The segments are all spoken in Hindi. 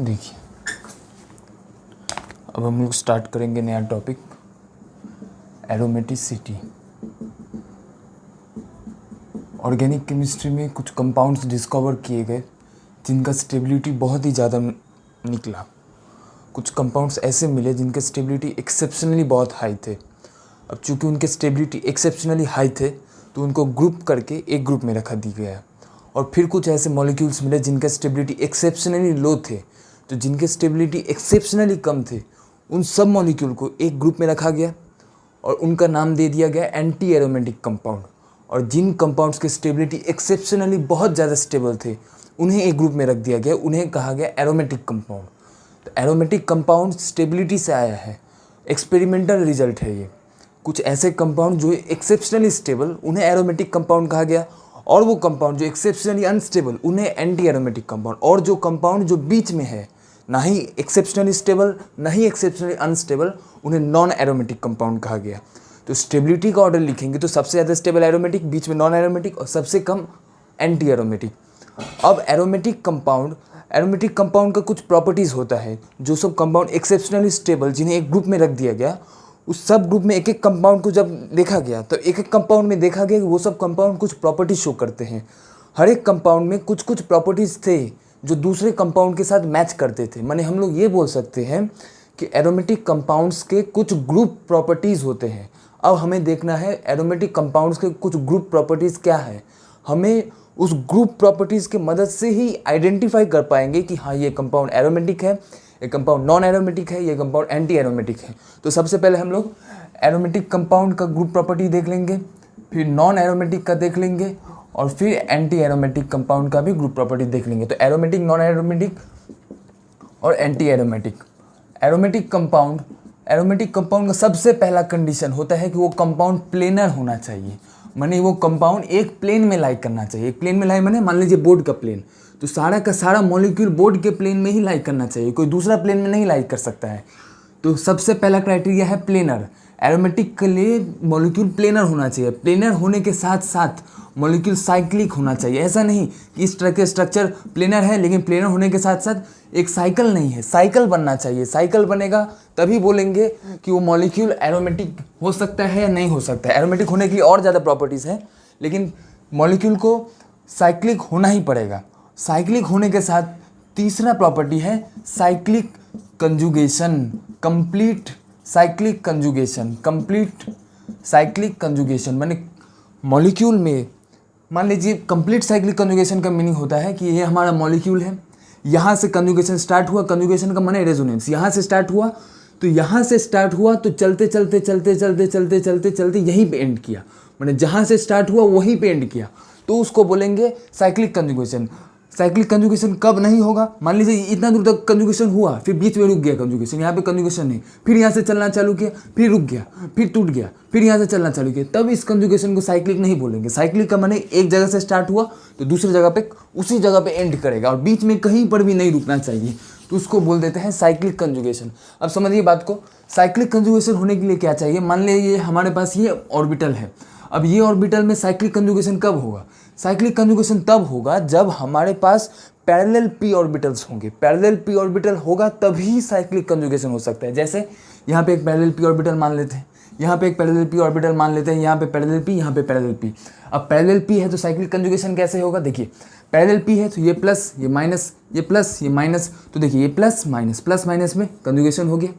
देखिए, अब हम लोग स्टार्ट करेंगे नया टॉपिक, एरोमेटिसिटी। ऑर्गेनिक केमिस्ट्री में कुछ कंपाउंड्स डिस्कवर किए गए जिनका स्टेबिलिटी बहुत ही ज़्यादा निकला। कुछ कंपाउंड्स ऐसे मिले जिनके स्टेबिलिटी एक्सेप्शनली बहुत हाई थे। अब चूंकि उनके स्टेबिलिटी एक्सेप्शनली हाई थे तो उनको ग्रुप करके एक ग्रुप में रखा दिया गया। और फिर कुछ ऐसे मॉलिक्यूल्स मिले जिनके स्टेबिलिटी एक्सेप्शनली लो थे, तो जिनके स्टेबिलिटी एक्सेप्शनली कम थे उन सब मॉलिक्यूल को एक ग्रुप में रखा गया और उनका नाम दे दिया गया एंटी एरोमेटिक कंपाउंड। और जिन कंपाउंड्स के स्टेबिलिटी एक्सेप्शनली बहुत ज़्यादा स्टेबल थे उन्हें एक ग्रुप में रख दिया गया, उन्हें कहा गया एरोमेटिक कंपाउंड। तो एरोमेटिक कंपाउंड स्टेबिलिटी से आया है, एक्सपेरिमेंटल रिजल्ट है ये। कुछ ऐसे कंपाउंड जो एक्सेप्शनली स्टेबल उन्हें एरोमेटिक कंपाउंड कहा गया, और वो कंपाउंड जो एक्सेप्शनली अनस्टेबल उन्हें एंटी एरोमेटिक कंपाउंड, और जो कंपाउंड जो बीच में है, ना ही एक्सेप्शनली स्टेबल ना ही एक्सेप्शनली अनस्टेबल, उन्हें नॉन एरोमेटिक कंपाउंड कहा गया। तो स्टेबिलिटी का ऑर्डर लिखेंगे तो सबसे ज़्यादा स्टेबल एरोमेटिक, बीच में नॉन एरोमेटिक और सबसे कम एंटी एरोमेटिक। अब एरोमेटिक कंपाउंड का कुछ प्रॉपर्टीज़ होता है। जो सब कंपाउंड एक्सेप्शनली स्टेबल जिन्हें एक ग्रुप में रख दिया गया, उस सब ग्रुप में एक एक कंपाउंड को जब देखा गया तो एक एक कंपाउंड में देखा गया कि वो सब कंपाउंड कुछ प्रॉपर्टीज शो करते हैं। हर एक कंपाउंड में कुछ कुछ प्रॉपर्टीज़ थे जो दूसरे कंपाउंड के साथ मैच करते थे। माने हम लोग ये बोल सकते हैं कि एरोमेटिक कंपाउंड्स के कुछ ग्रुप प्रॉपर्टीज़ होते हैं। अब हमें देखना है एरोमेटिक कंपाउंड्स के कुछ ग्रुप प्रॉपर्टीज़ क्या है। हमें उस ग्रुप प्रॉपर्टीज़ की मदद से ही आइडेंटिफाई कर पाएंगे कि हाँ ये कंपाउंड एरोमेटिक है, ये कंपाउंड नॉन एरोमेटिक है, ये कंपाउंड एंटी एरोमेटिक है। तो सबसे पहले हम लोग एरोमेटिक कंपाउंड का ग्रुप प्रॉपर्टी देख लेंगे, फिर नॉन एरोमेटिक का देख लेंगे, और फिर एंटी एरोमेटिक कंपाउंड का भी ग्रुप प्रॉपर्टी देख लेंगे। तो एरोमेटिक, नॉन एरोमेटिक और एंटी एरोमेटिक। एरोमेटिक कंपाउंड का सबसे पहला कंडीशन होता है कि वो कंपाउंड प्लेनर होना चाहिए। माने वो कंपाउंड एक प्लेन में लाई करना चाहिए। एक प्लेन में लाई माने मान लीजिए बोर्ड का प्लेन, तो सारा का सारा मॉलिक्यूल बोर्ड के प्लेन में ही लाई करना चाहिए, कोई दूसरा प्लेन में नहीं लाई कर सकता है। तो सबसे पहला क्राइटेरिया है प्लेनर। एरोमेटिक के लिए मॉलिक्यूल प्लेनर होना चाहिए। प्लेनर होने के साथ साथ मॉलिक्यूल साइक्लिक होना चाहिए। ऐसा नहीं कि इस तरह के स्ट्रक्चर प्लेनर है लेकिन प्लेनर होने के साथ साथ एक साइकिल नहीं है, साइकिल बनना चाहिए। साइकिल बनेगा तभी बोलेंगे कि वो मॉलिक्यूल एरोमेटिक हो सकता है या नहीं हो सकता है। एरोमेटिक होने के लिए और ज़्यादा प्रॉपर्टीज़ हैं, लेकिन मॉलिक्यूल को साइक्लिक होना ही पड़ेगा। साइक्लिक होने के साथ तीसरा प्रॉपर्टी है cyclic conjugation, complete cyclic conjugation. माने मॉलिक्यूल में मान लीजिए कंप्लीट साइक्लिक कंजुगेशन का मीनिंग होता है कि ये हमारा मॉलिक्यूल है, यहाँ से कंजुगेशन स्टार्ट हुआ। कंजुगेशन का माने रेजोनेंस, यहाँ से स्टार्ट हुआ तो चलते यहीं पे एंड किया। माने जहाँ से स्टार्ट हुआ वहीं पे एंड किया, तो उसको बोलेंगे साइक्लिक कंजुगेशन। साइक्लिक कंजुगेशन कब नहीं होगा? मान लीजिए इतना दूर तक कंजुगेशन हुआ, फिर बीच में रुक गया कंजुगेशन, यहाँ पे कंजुगेशन नहीं, फिर यहाँ से चलना चालू किया, फिर रुक गया, फिर टूट गया, फिर यहाँ से चलना चालू किया, तब इस कंजुगेशन को साइक्लिक नहीं बोलेंगे। साइक्लिक का माने एक जगह से स्टार्ट हुआ तो दूसरी जगह पे उसी जगह पे एंड करेगा और बीच में कहीं पर भी नहीं रुकना चाहिए, तो उसको बोल देते हैं साइक्लिक कंजुगेशन। अब समझिए बात को, साइक्लिक कंजुगेशन होने के लिए क्या चाहिए? मान लीजिए हमारे पास ये ऑर्बिटल है। अब ये ऑर्बिटल में साइक्लिक कंजुगेशन कब होगा? साइक्लिक कंजुगेशन तब होगा जब हमारे पास पैरेलल पी ऑर्बिटल्स होंगे। पैरेलल पी ऑर्बिटल होगा तभी साइक्लिक कंजुगेशन हो सकता है। जैसे यहाँ पे एक पैरेलल पी ऑर्बिटल मान लेते हैं, यहाँ पे एक पैरेलल पी ऑर्बिटल मान लेते हैं, यहाँ पे पैरेलल पी, यहाँ पे पैरेलल पी। अब पैरेलल पी है तो साइक्लिक कंजुगेशन कैसे होगा? देखिए पैरेलल पी है तो ये प्लस, ये माइनस, ये प्लस, ये माइनस, तो देखिए ये प्लस माइनस में कंजुगेशन हो गया,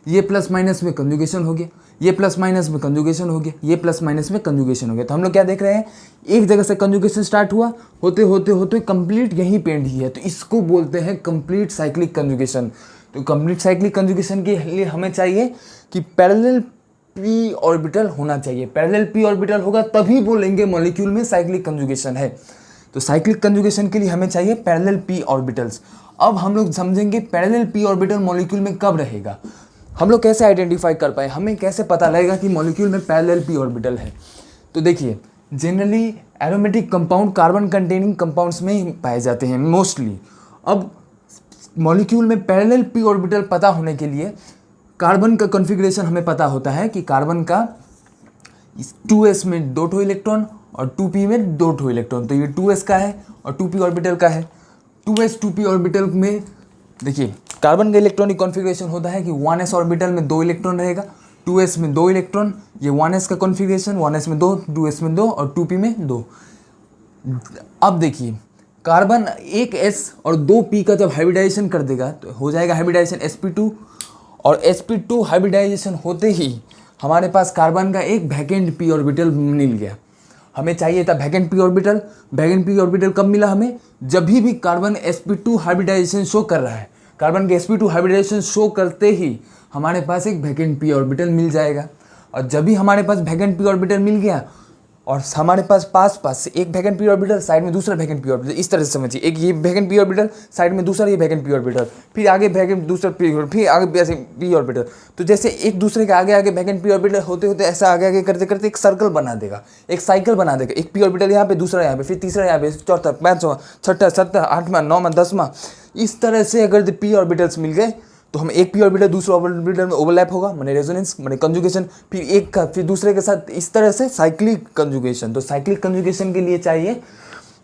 ये प्लस माइनस में कंजुगेशन हो गया, ये प्लस माइनस में कंजुगेशन हो गया, ये प्लस माइनस में कंजुगेशन हो गया। तो हम लोग क्या देख रहे हैं, एक जगह से कंजुगेशन स्टार्ट हुआ, होते होते कंप्लीट यहीं पे एंड ही है, तो इसको बोलते हैं कंप्लीट साइक्लिक कंजुगेशन। तो कंप्लीट साइक्लिक कंजुगेशन के लिए हमें चाहिए कि पैरेलल पी ऑर्बिटल होना चाहिए। पैरेलल पी ऑर्बिटल होगा तभी बोलेंगे मॉलिक्यूल में साइक्लिक कंजुगेशन है। तो साइक्लिक कंजुगेशन के लिए हमें चाहिए पैरेलल पी ऑर्बिटल्स। अब हम लोग समझेंगे पैरेलल पी ऑर्बिटल मॉलिक्यूल में कब रहेगा। हम लोग कैसे आइडेंटिफाई कर पाए, हमें कैसे पता लगेगा कि मॉलिक्यूल में पैरेलल पी ऑर्बिटल है? तो देखिए generally aromatic compound carbon containing compounds में ही पाए जाते हैं मोस्टली। अब मॉलिक्यूल में पैरेलल पी ऑर्बिटल पता होने के लिए कार्बन का कॉन्फ़िगरेशन हमें पता होता है कि कार्बन का 2s में 2 ठो इलेक्ट्रॉन और 2p में 2 ठो इलेक्ट्रॉन, तो ये 2s का है और 2p ऑर्बिटल का है। 2s 2p ऑर्बिटल में देखिए कार्बन का इलेक्ट्रॉनिक कॉन्फ़िगरेशन होता है कि 1s ऑर्बिटल में 2 इलेक्ट्रॉन रहेगा, 2s में 2 इलेक्ट्रॉन, ये 1s का कॉन्फ़िगरेशन, 1s में 2, 2s में 2 और 2p में 2। अब देखिए कार्बन एक s और 2p का जब हाइब्रिडाइजेशन कर देगा तो हो जाएगा हाइब्रिडाइजेशन sp2, और sp2 हाइब्रिडाइजेशन होते ही हमारे पास कार्बन का एक वैकेंट p ऑर्बिटल मिल गया। हमें चाहिए था vacant p orbital. Vacant p orbital कब मिला हमें? जब भी कार्बन sp2 हाइब्रिडाइजेशन शो कर रहा है, कार्बन के sp2 हाइब्रिडाइजेशन शो करते ही हमारे पास एक वैकेंट p ऑर्बिटल मिल जाएगा। और जब भी हमारे पास वैकेंट p ऑर्बिटल मिल गया और हमारे पास एक वैकेंट p ऑर्बिटल, साइड में दूसरा वैकेंट p ऑर्बिटल, इस तरह से समझिए, एक ये वैकेंट p ऑर्बिटल, साइड में दूसरा ये वैकेंट p ऑर्बिटल, फिर आगे वैकेंट दूसरा p ऑर्बिटल, फिर आगे ऐसे p ऑर्बिटल। तो जैसे एक दूसरे के आगे आगे वैकेंट p ऑर्बिटल होते होते ऐसा आगे आगे करते करते एक सर्कल बना देगा, एक साइकिल बना देगा। एक p ऑर्बिटल यहाँ पे, दूसरा यहाँ पे, फिर तीसरा यहाँ पे, चौथा, पाँचवां, छठा, सातवां, आठवां, नौवां, 10वां। इस तरह से अगर p ऑर्बिटल्स मिल गए तो हम एक p ऑर्बिटल दूसरे ऑर्बिटल में ओवरलैप होगा, माने रेजोनेंस, माने कंजुगेशन, फिर एक का फिर दूसरे के साथ, इस तरह से साइक्लिक कंजुगेशन। तो साइक्लिक कंजुगेशन के लिए चाहिए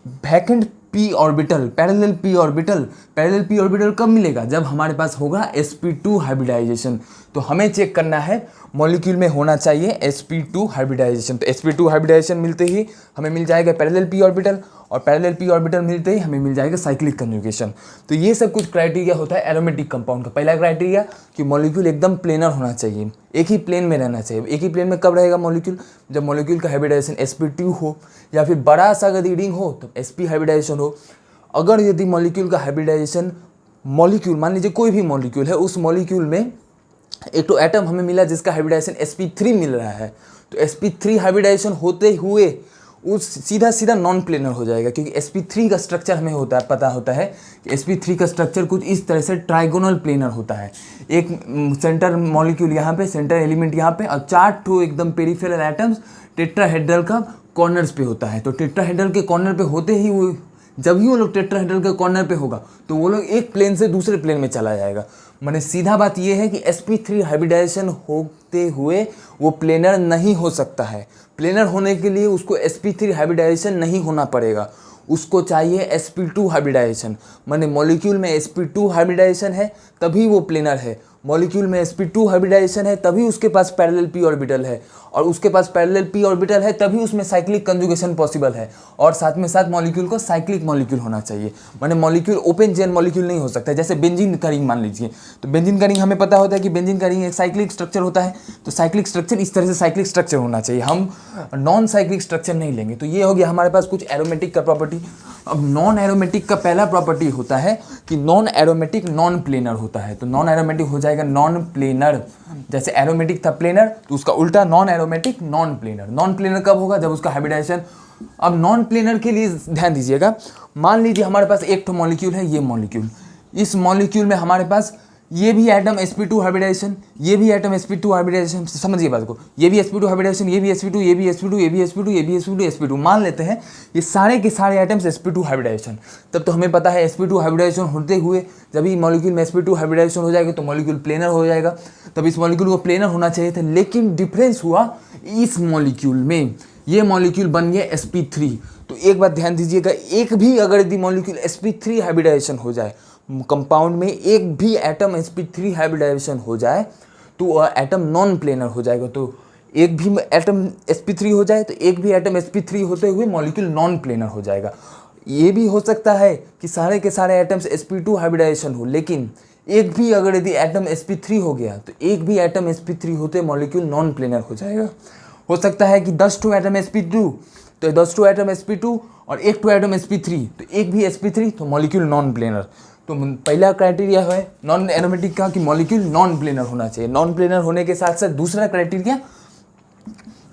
vacant p orbital, parallel p orbital. Parallel p orbital कब मिलेगा? जब हमारे पास होगा sp2 हाइब्रिडाइजेशन। तो हमें चेक करना है मॉलिक्यूल में होना चाहिए sp2 हाइब्रिडाइजेशन। तो sp2 हाइब्रिडाइजेशन मिलते ही हमें मिल जाएगा पैरेलल p ऑर्बिटल, और पैरेलल p ऑर्बिटल मिलते ही हमें मिल जाएगा साइक्लिक कंजुगेशन। तो ये सब कुछ क्राइटेरिया होता है एरोमेटिक कंपाउंड का। पहला क्राइटेरिया कि मॉलिक्यूल एकदम प्लेनर होना चाहिए, एक ही प्लेन में रहना चाहिए। एक ही प्लेन में कब रहेगा मॉलिक्यूल? जब मॉलिक्यूल का हाइब्रिडाइजेशन sp2 हो, या फिर बड़ा सा अगर रीडिंग हो तो sp हाइब्रिडाइजेशन हो। अगर यदि मॉलिक्यूल का हाइब्रिडाइजेशन, मॉलिक्यूल मान लीजिए कोई भी मॉलिक्यूल है, उस मॉलिक्यूल में एक तो एटम हमें मिला जिसका हाइब्रिडाइजेशन sp3 मिल रहा है, तो sp3 हाइब्रिडाइजेशन होते हुए उस सीधा नॉन प्लेनर हो जाएगा, क्योंकि sp3 का स्ट्रक्चर हमें पता होता है कि sp3 का स्ट्रक्चर कुछ इस तरह से ट्राइगोनल प्लेनर होता है। एक सेंटर मॉलिक्यूल यहाँ पे, सेंटर एलिमेंट यहाँ पे, और 4 ठो एकदम पेरिफेरल एटम्स टेट्राहेड्रल का कॉर्नर्स पे होता है। तो टेट्राहेड्रल के कॉर्नर पे होते ही वो, जब ही वो लोग टेट्राहेड्रल के कॉर्नर पे होगा तो वो लोग एक प्लेन से दूसरे प्लेन में चला जाएगा। माने सीधा बात ये है कि sp3 हाइब्रिडाइजेशन होते हुए वो प्लेनर नहीं हो सकता है। प्लेनर होने के लिए उसको sp3 हाइब्रिडाइजेशन नहीं होना पड़ेगा, उसको चाहिए sp2 हाइब्रिडाइजेशन। माने मॉलिक्यूल में sp2 हाइब्रिडाइजेशन है तभी वो प्लेनर है, मॉलिक्यूल में sp2 हाइब्रिडाइजेशन है तभी उसके पास पैरेलल p ऑर्बिटल है, और उसके पास पैरेलल p ऑर्बिटल है तभी उसमें साइक्लिक कंजुगेशन पॉसिबल है। और साथ में साथ मॉलिक्यूल को साइक्लिक मॉलिक्यूल होना चाहिए, माने मॉलिक्यूल ओपन चेन मॉलिक्यूल नहीं हो सकता है। जैसे बेंजीन का रिंग मान लीजिए, तो बेंजीन का रिंग हमें पता होता है कि बेंजीन का रिंग एक साइक्लिक स्ट्रक्चर होता है, तो साइक्लिक स्ट्रक्चर इस तरह से साइक्लिक स्ट्रक्चर होना चाहिए, हम नॉन साइक्लिक स्ट्रक्चर नहीं लेंगे। तो ये हो गया हमारे पास कुछ एरोमेटिक का प्रॉपर्टी। अब नॉन एरोमेटिक का पहला प्रॉपर्टी होता है कि नॉन एरोमेटिक नॉन प्लेनर होता है। तो नॉन एरोमेटिक हो जाएगा नॉन प्लेनर, जैसे एरोमेटिक था प्लेनर तो उसका उल्टा non aromatic non planar. Non planar कब होगा? जब उसका हाइब्रिडाइजेशन। अब नॉन प्लेनर के लिए ध्यान दीजिएगा, मान लीजिए हमारे पास एक तो मॉलिक्यूल है, ये मॉलिक्यूल, इस मॉलिक्यूल में हमारे पास ये भी एटम sp2 हाइब्रिडाइजेशन, ये भी एटम sp2 हाइब्रिडाइजेशन, समझिए बात को, ये भी sp2 हाइब्रिडाइजेशन, ये भी sp2, ये भी sp2, ये भी sp2, ये भी sp2, sp2, मान लेते हैं ये सारे के सारे एटम्स sp2 हाइब्रिडाइजेशन। तब तो हमें पता है sp2 हाइब्रिडाइजेशन होते हुए जब ही मॉलिक्यूल में sp2 हाइब्रिडाइजेशन हो जाएगा तो मॉलिक्यूल प्लेनर हो जाएगा, तब इस मॉलिक्यूल को प्लेनर होना चाहिए था। लेकिन डिफरेंस हुआ इस मॉलिक्यूल में, ये मॉलिक्यूल बन गया sp3। तो एक बात ध्यान दीजिएगा, एक भी अगर यदि मॉलिक्यूल sp3 हाइब्रिडाइजेशन हो जाए, कंपाउंड में एक भी एटम sp3 हाइब्रिडाइजेशन हो जाए तो वह एटम नॉन प्लेनर हो जाएगा। तो एक भी एटम sp3 हो जाए तो एक भी एटम sp3 होते हुए मॉलिक्यूल नॉन प्लेनर हो जाएगा। ये भी हो सकता है कि सारे के सारे एटम्स sp2 हाइब्रिडाइजेशन हो, लेकिन एक भी अगर यदि एटम sp3 हो गया तो एक भी एटम sp3 होते मॉलिक्यूल नॉन प्लेनर हो जाएगा। हो सकता है कि 10 ठो एटम sp2, तो 10 ठो एटम sp2 और एक ठो एटम sp3, तो एक भी sp3 तो मॉलिक्यूल नॉन प्लेनर। तो पहला क्राइटेरिया है नॉन एरोमेटिक का कि मॉलिक्यूल नॉन प्लेनर होना चाहिए। नॉन प्लेनर होने के साथ साथ दूसरा क्राइटेरिया,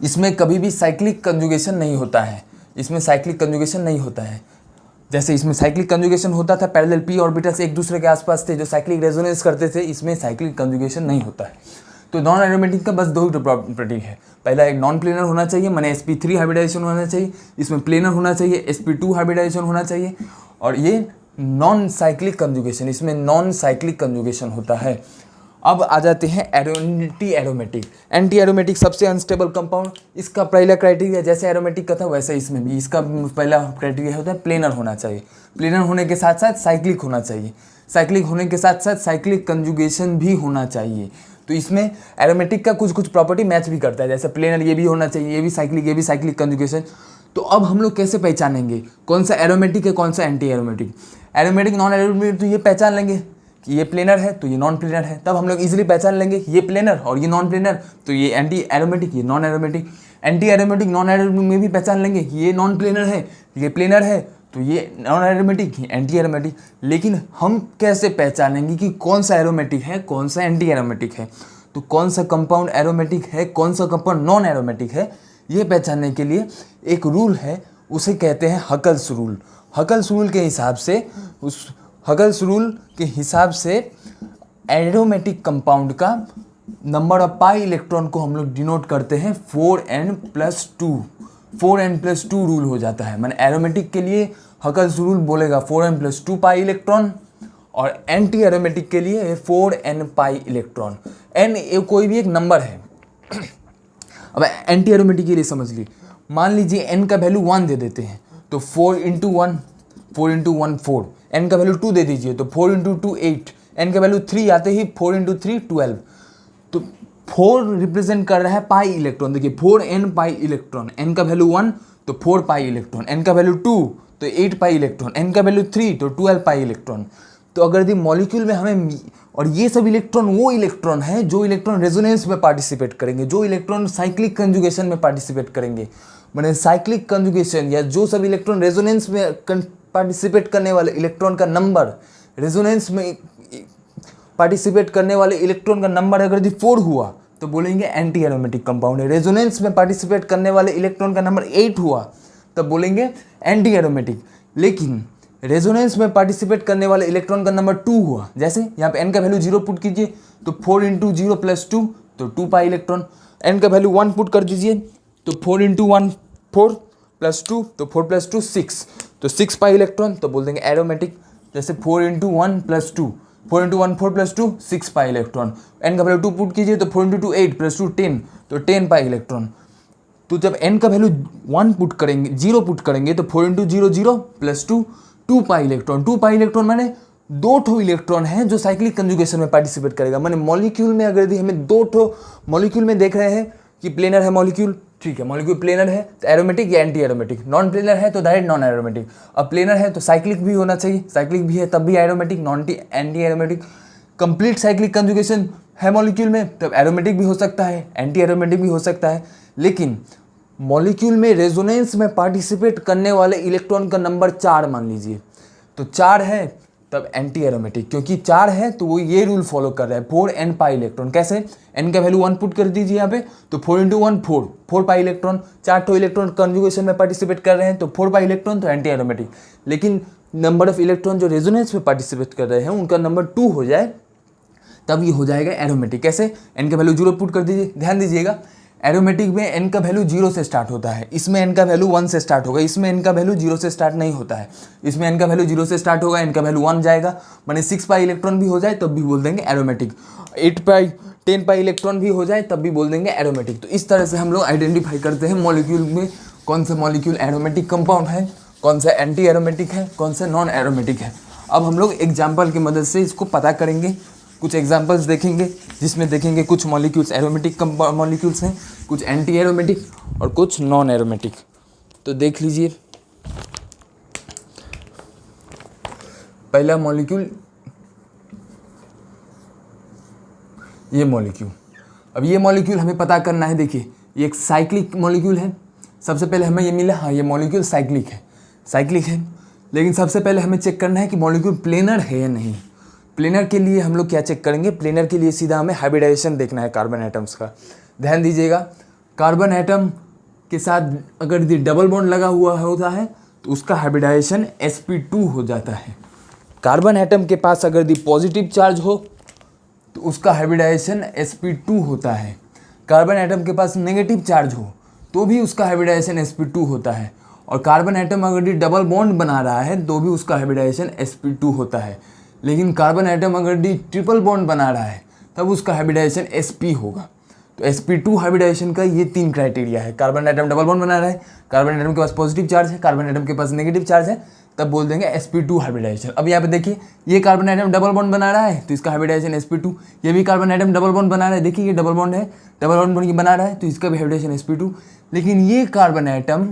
इसमें कभी भी साइक्लिक कंजुगेशन नहीं होता है, इसमें साइक्लिक कंजुगेशन नहीं होता है। जैसे इसमें साइक्लिक कंजुगेशन होता था, पैरेलल p ऑर्बिटल्स एक दूसरे के आसपास थे जो साइक्लिक रेजोनेंस करते थे, इसमें साइक्लिक कंजुगेशन नहीं होता है। तो नॉन एरोमेटिक का बस दो ही प्रॉपर्टी है, पहला एक नॉन प्लेनर होना चाहिए, माने sp3 हाइब्रिडाइजेशन होना चाहिए, इसमें प्लेनर होना चाहिए, sp2 हाइब्रिडाइजेशन होना चाहिए, और ये नॉन साइक्लिक कंजुगेशन, इसमें नॉन साइक्लिक कंजुगेशन होता है। अब आ जाते हैं एंटी एरोमेटिक। एंटी एरोमेटिक सबसे अनस्टेबल कंपाउंड। इसका पहला क्राइटेरिया जैसे एरोमेटिक का था वैसे इसमें भी इसका पहला क्राइटेरिया होता है प्लेनर होना चाहिए। प्लेनर होने के साथ साथ साइक्लिक होना चाहिए। साइक्लिक होने के साथ साथ साइक्लिक कंजुगेशन भी होना चाहिए। तो इसमें एरोमेटिक का कुछ कुछ प्रॉपर्टी मैच भी करता है, जैसे प्लेनर ये भी होना चाहिए, ये भी साइक्लिक कंजुगेशन। तो अब हम लोग कैसे पहचानेंगे कौन सा एरोमेटिक है कौन सा anti aromatic? Aromatic non aromatic तो ये पहचान लेंगे कि ये प्लेनर है तो ये नॉन प्लेनर है, तब हम लोग इजीली पहचान लेंगे ये प्लेनर और ये नॉन प्लेनर तो ये एंटी एरोमेटिक ये non aromatic. Anti aromatic non aromatic में भी पहचान लेंगे ये नॉन प्लेनर है ये प्लेनर है तो ये नॉन एरोमेटिक ये एंटी एरोमेटिक। लेकिन हम कैसे पहचानेंगे कि कौन सा एरोमेटिक है कौन सा एंटी एरोमेटिक है? तो कौन सा कंपाउंड एरोमेटिक है कौन सा कंपाउंड नॉन एरोमेटिक है, ये पहचानने के लिए एक रूल है, उसे कहते हैं हकल्स रूल। हकल्स रूल के हिसाब से एरोमेटिक कंपाउंड का नंबर ऑफ पाई इलेक्ट्रॉन को हम लोग डिनोट करते हैं 4n+2। 4n+2 रूल हो जाता है। मैंने एरोमेटिक के लिए हकल्स रूल बोलेगा 4n+2 पाई इलेक्ट्रॉन और एंटी एरोमेटिक के लिए 4n पाई इलेक्ट्रॉन। n कोई भी एक नंबर है। अब एंटी एरोमेटिक के लिए समझ ली, मान लीजिए n का वैल्यू 1 दे देते हैं तो 4 × 1 4 n का वैल्यू 2 दे दीजिए तो 4 × 2 8, n का वैल्यू 3 आते ही 4 × 3 12। तो 4 रिप्रेजेंट कर रहा है पाई इलेक्ट्रॉन। देखिए 4n पाई इलेक्ट्रॉन, n का वैल्यू 1 तो 4 पाई इलेक्ट्रॉन, n का वैल्यू 2 तो 8 पाई इलेक्ट्रॉन, n का वैल्यू 3 तो 12 पाई इलेक्ट्रॉन। तो अगर यदि मॉलिक्यूल में हमें, और ये सब इलेक्ट्रॉन वो इलेक्ट्रॉन है जो इलेक्ट्रॉन रेजोनेंस में पार्टिसिपेट करेंगे, जो इलेक्ट्रॉन साइक्लिक कंजुगेशन में पार्टिसिपेट करेंगे। मैंने साइक्लिक कंजुगेशन या जो सब इलेक्ट्रॉन रेजोनेंस में पार्टिसिपेट करने वाले इलेक्ट्रॉन का नंबर, रेजोनेंस में पार्टिसिपेट करने वाले इलेक्ट्रॉन का नंबर अगर यदि 4 हुआ तो बोलेंगे एंटी एरोमेटिक कंपाउंड है। रेजोनेंस में पार्टिसिपेट करने वाले इलेक्ट्रॉन का नंबर 8 हुआ तब बोलेंगे एंटी एरोमेटिक। लेकिन रेजोनेंस में पार्टिसिपेट करने वाले इलेक्ट्रॉन का नंबर 2 हुआ, जैसे यहाँ पे n का वैल्यू 0 पुट कीजिए तो 4 × 0 + 2 तो 2 पाई इलेक्ट्रॉन, n का वैल्यू 1 पुट कर दीजिए तो 4 × 1 4 + 2 तो 4 + 2 6 तो 6 पाई इलेक्ट्रॉन, तो बोल देंगे एरोमेटिक। जैसे 4 × 1 + 2 4 × 1 4 + 2 6 पाई इलेक्ट्रॉन, n का वैल्यू 2 पुट कीजिए तो 4 × 2 8 + 2 10 तो 10 पाई इलेक्ट्रॉन। तो जब n का वैल्यू 1 पुट करेंगे 0 पुट करेंगे तो 4 × 0 0 + 2 2 पाई इलेक्ट्रॉन। 2 पाई इलेक्ट्रॉन माने 2 ठो इलेक्ट्रॉन है जो साइक्लिक कंजुगेशन में पार्टिसिपेट करेगा। माने मॉलिक्यूल में अगर यदि हमें 2 ठो मॉलिक्यूल में देख रहे हैं कि प्लेनर है मॉलिक्यूल, ठीक है, मॉलिक्यूल प्लेनर है तो एरोमेटिक या एंटी एरोमेटिक, नॉन प्लेनर है तो डायरेक्ट नॉन एरोमेटिक। अब प्लेनर है तो साइक्लिक भी होना चाहिए, साइक्लिक भी है तब भी aromatic, non anti aromatic. Complete cyclic conjugation है मॉलिक्यूल में तब एरोमेटिक भी हो सकता है एंटी एरोमेटिक भी हो सकता है। लेकिन मॉलिक्यूल में रेजोनेंस में पार्टिसिपेट करने वाले इलेक्ट्रॉन का नंबर 4 मान लीजिए, तो 4 है तब एंटी एरोमेटिक, क्योंकि 4 है तो वो ये रूल फॉलो कर रहा है 4n पाई इलेक्ट्रॉन। कैसे? n का वैल्यू 1 पुट कर दीजिए यहाँ पे तो 4 × 1 4 पाई इलेक्ट्रॉन, 4 ठो इलेक्ट्रॉन कंजुगेशन में पार्टिसिपेट कर रहे हैं तो 4 पाई इलेक्ट्रॉन तो एंटी एरोमेटिक। लेकिन नंबर ऑफ इलेक्ट्रॉन जो रेजोनेंस में पार्टिसिपेट कर रहे हैं उनका नंबर 2 हो जाए तब ये हो जाएगा एरोमेटिक। कैसे? n का वैल्यू 0 पुट कर दीजिए। ध्यान दीजिएगा एरोमेटिक में n का वैल्यू 0 से स्टार्ट होता है, इसमें n का वैल्यू 1 से स्टार्ट होगा, इसमें n का वैल्यू 0 से स्टार्ट नहीं होता है। इसमें n का वैल्यू 0 से स्टार्ट होगा, n का वैल्यू 1 जाएगा, माने 6 पाई इलेक्ट्रॉन भी हो जाए तब भी बोल देंगे एरोमेटिक, 8 पाई 10 पाई इलेक्ट्रॉन भी हो जाए तब भी बोल देंगे एरोमेटिक। तो इस तरह से हम लोग आइडेंटिफाई करते हैं मॉलिक्यूल में कौन सा मॉलिक्यूल एरोमेटिक कंपाउंड है, कौन सा एंटी एरोमेटिक है, कौन सा नॉन एरोमेटिक है। अब हम लोग एग्जाम्पल की मदद से इसको पता करेंगे, कुछ एग्जाम्पल्स देखेंगे जिसमें देखेंगे कुछ मॉलिक्यूल्स एरोमेटिक मॉलिक्यूल्स हैं, कुछ एंटी एरोमेटिक और कुछ नॉन एरोमेटिक। तो देख लीजिए पहला मॉलिक्यूल, ये मॉलिक्यूल। अब ये मॉलिक्यूल हमें पता करना है। देखिए ये एक साइक्लिक मॉलिक्यूल है, सबसे पहले हमें ये मिला, हाँ ये मॉलिक्यूल साइक्लिक है। लेकिन सबसे पहले हमें चेक करना है कि मॉलिक्यूल प्लेनर है या नहीं। प्लेनर के लिए हम लोग क्या चेक करेंगे? प्लेनर के लिए सीधा हमें हाइब्रिडाइजेशन देखना है कार्बन एटम्स का। ध्यान दीजिएगा कार्बन एटम के साथ अगर यदि डबल बॉन्ड लगा हुआ होता है तो उसका हाइब्रिडाइजेशन sp2 हो जाता है। कार्बन एटम के पास अगर यदि पॉजिटिव चार्ज हो तो उसका हाइब्रिडाइजेशन sp2 होता है। कार्बन एटम के पास नेगेटिव चार्ज हो तो भी उसका हाइब्रिडाइजेशन sp2 होता है। और कार्बन एटम अगर यदि डबल बॉन्ड बना रहा है तो भी उसका हाइब्रिडाइजेशन sp2 होता है। लेकिन कार्बन एटम अगर यदि ट्रिपल बॉन्ड बना रहा है तब उसका हाइब्रिडाइजेशन sp होगा। तो sp2 हाइब्रिडाइजेशन का ये 3 क्राइटेरिया है। कार्बन एटम डबल बॉन्ड बना रहा है, कार्बन एटम के पास पॉजिटिव चार्ज है, कार्बन एटम के पास नेगेटिव चार्ज है, तब बोल देंगे sp2 हाइब्रिडाइजेशन। अब यहाँ पे देखिए ये कार्बन एटम डबल बॉन्ड बना रहा है तो इसका हाइब्रिडाइजेशन sp2। ये भी कार्बन एटम डबल बॉन्ड बना रहा है, देखिए ये डबल बॉन्ड है, डबल बॉन्ड बना रहा है तो इसका भी हाइब्रिडाइजेशन sp2। लेकिन ये कार्बन एटम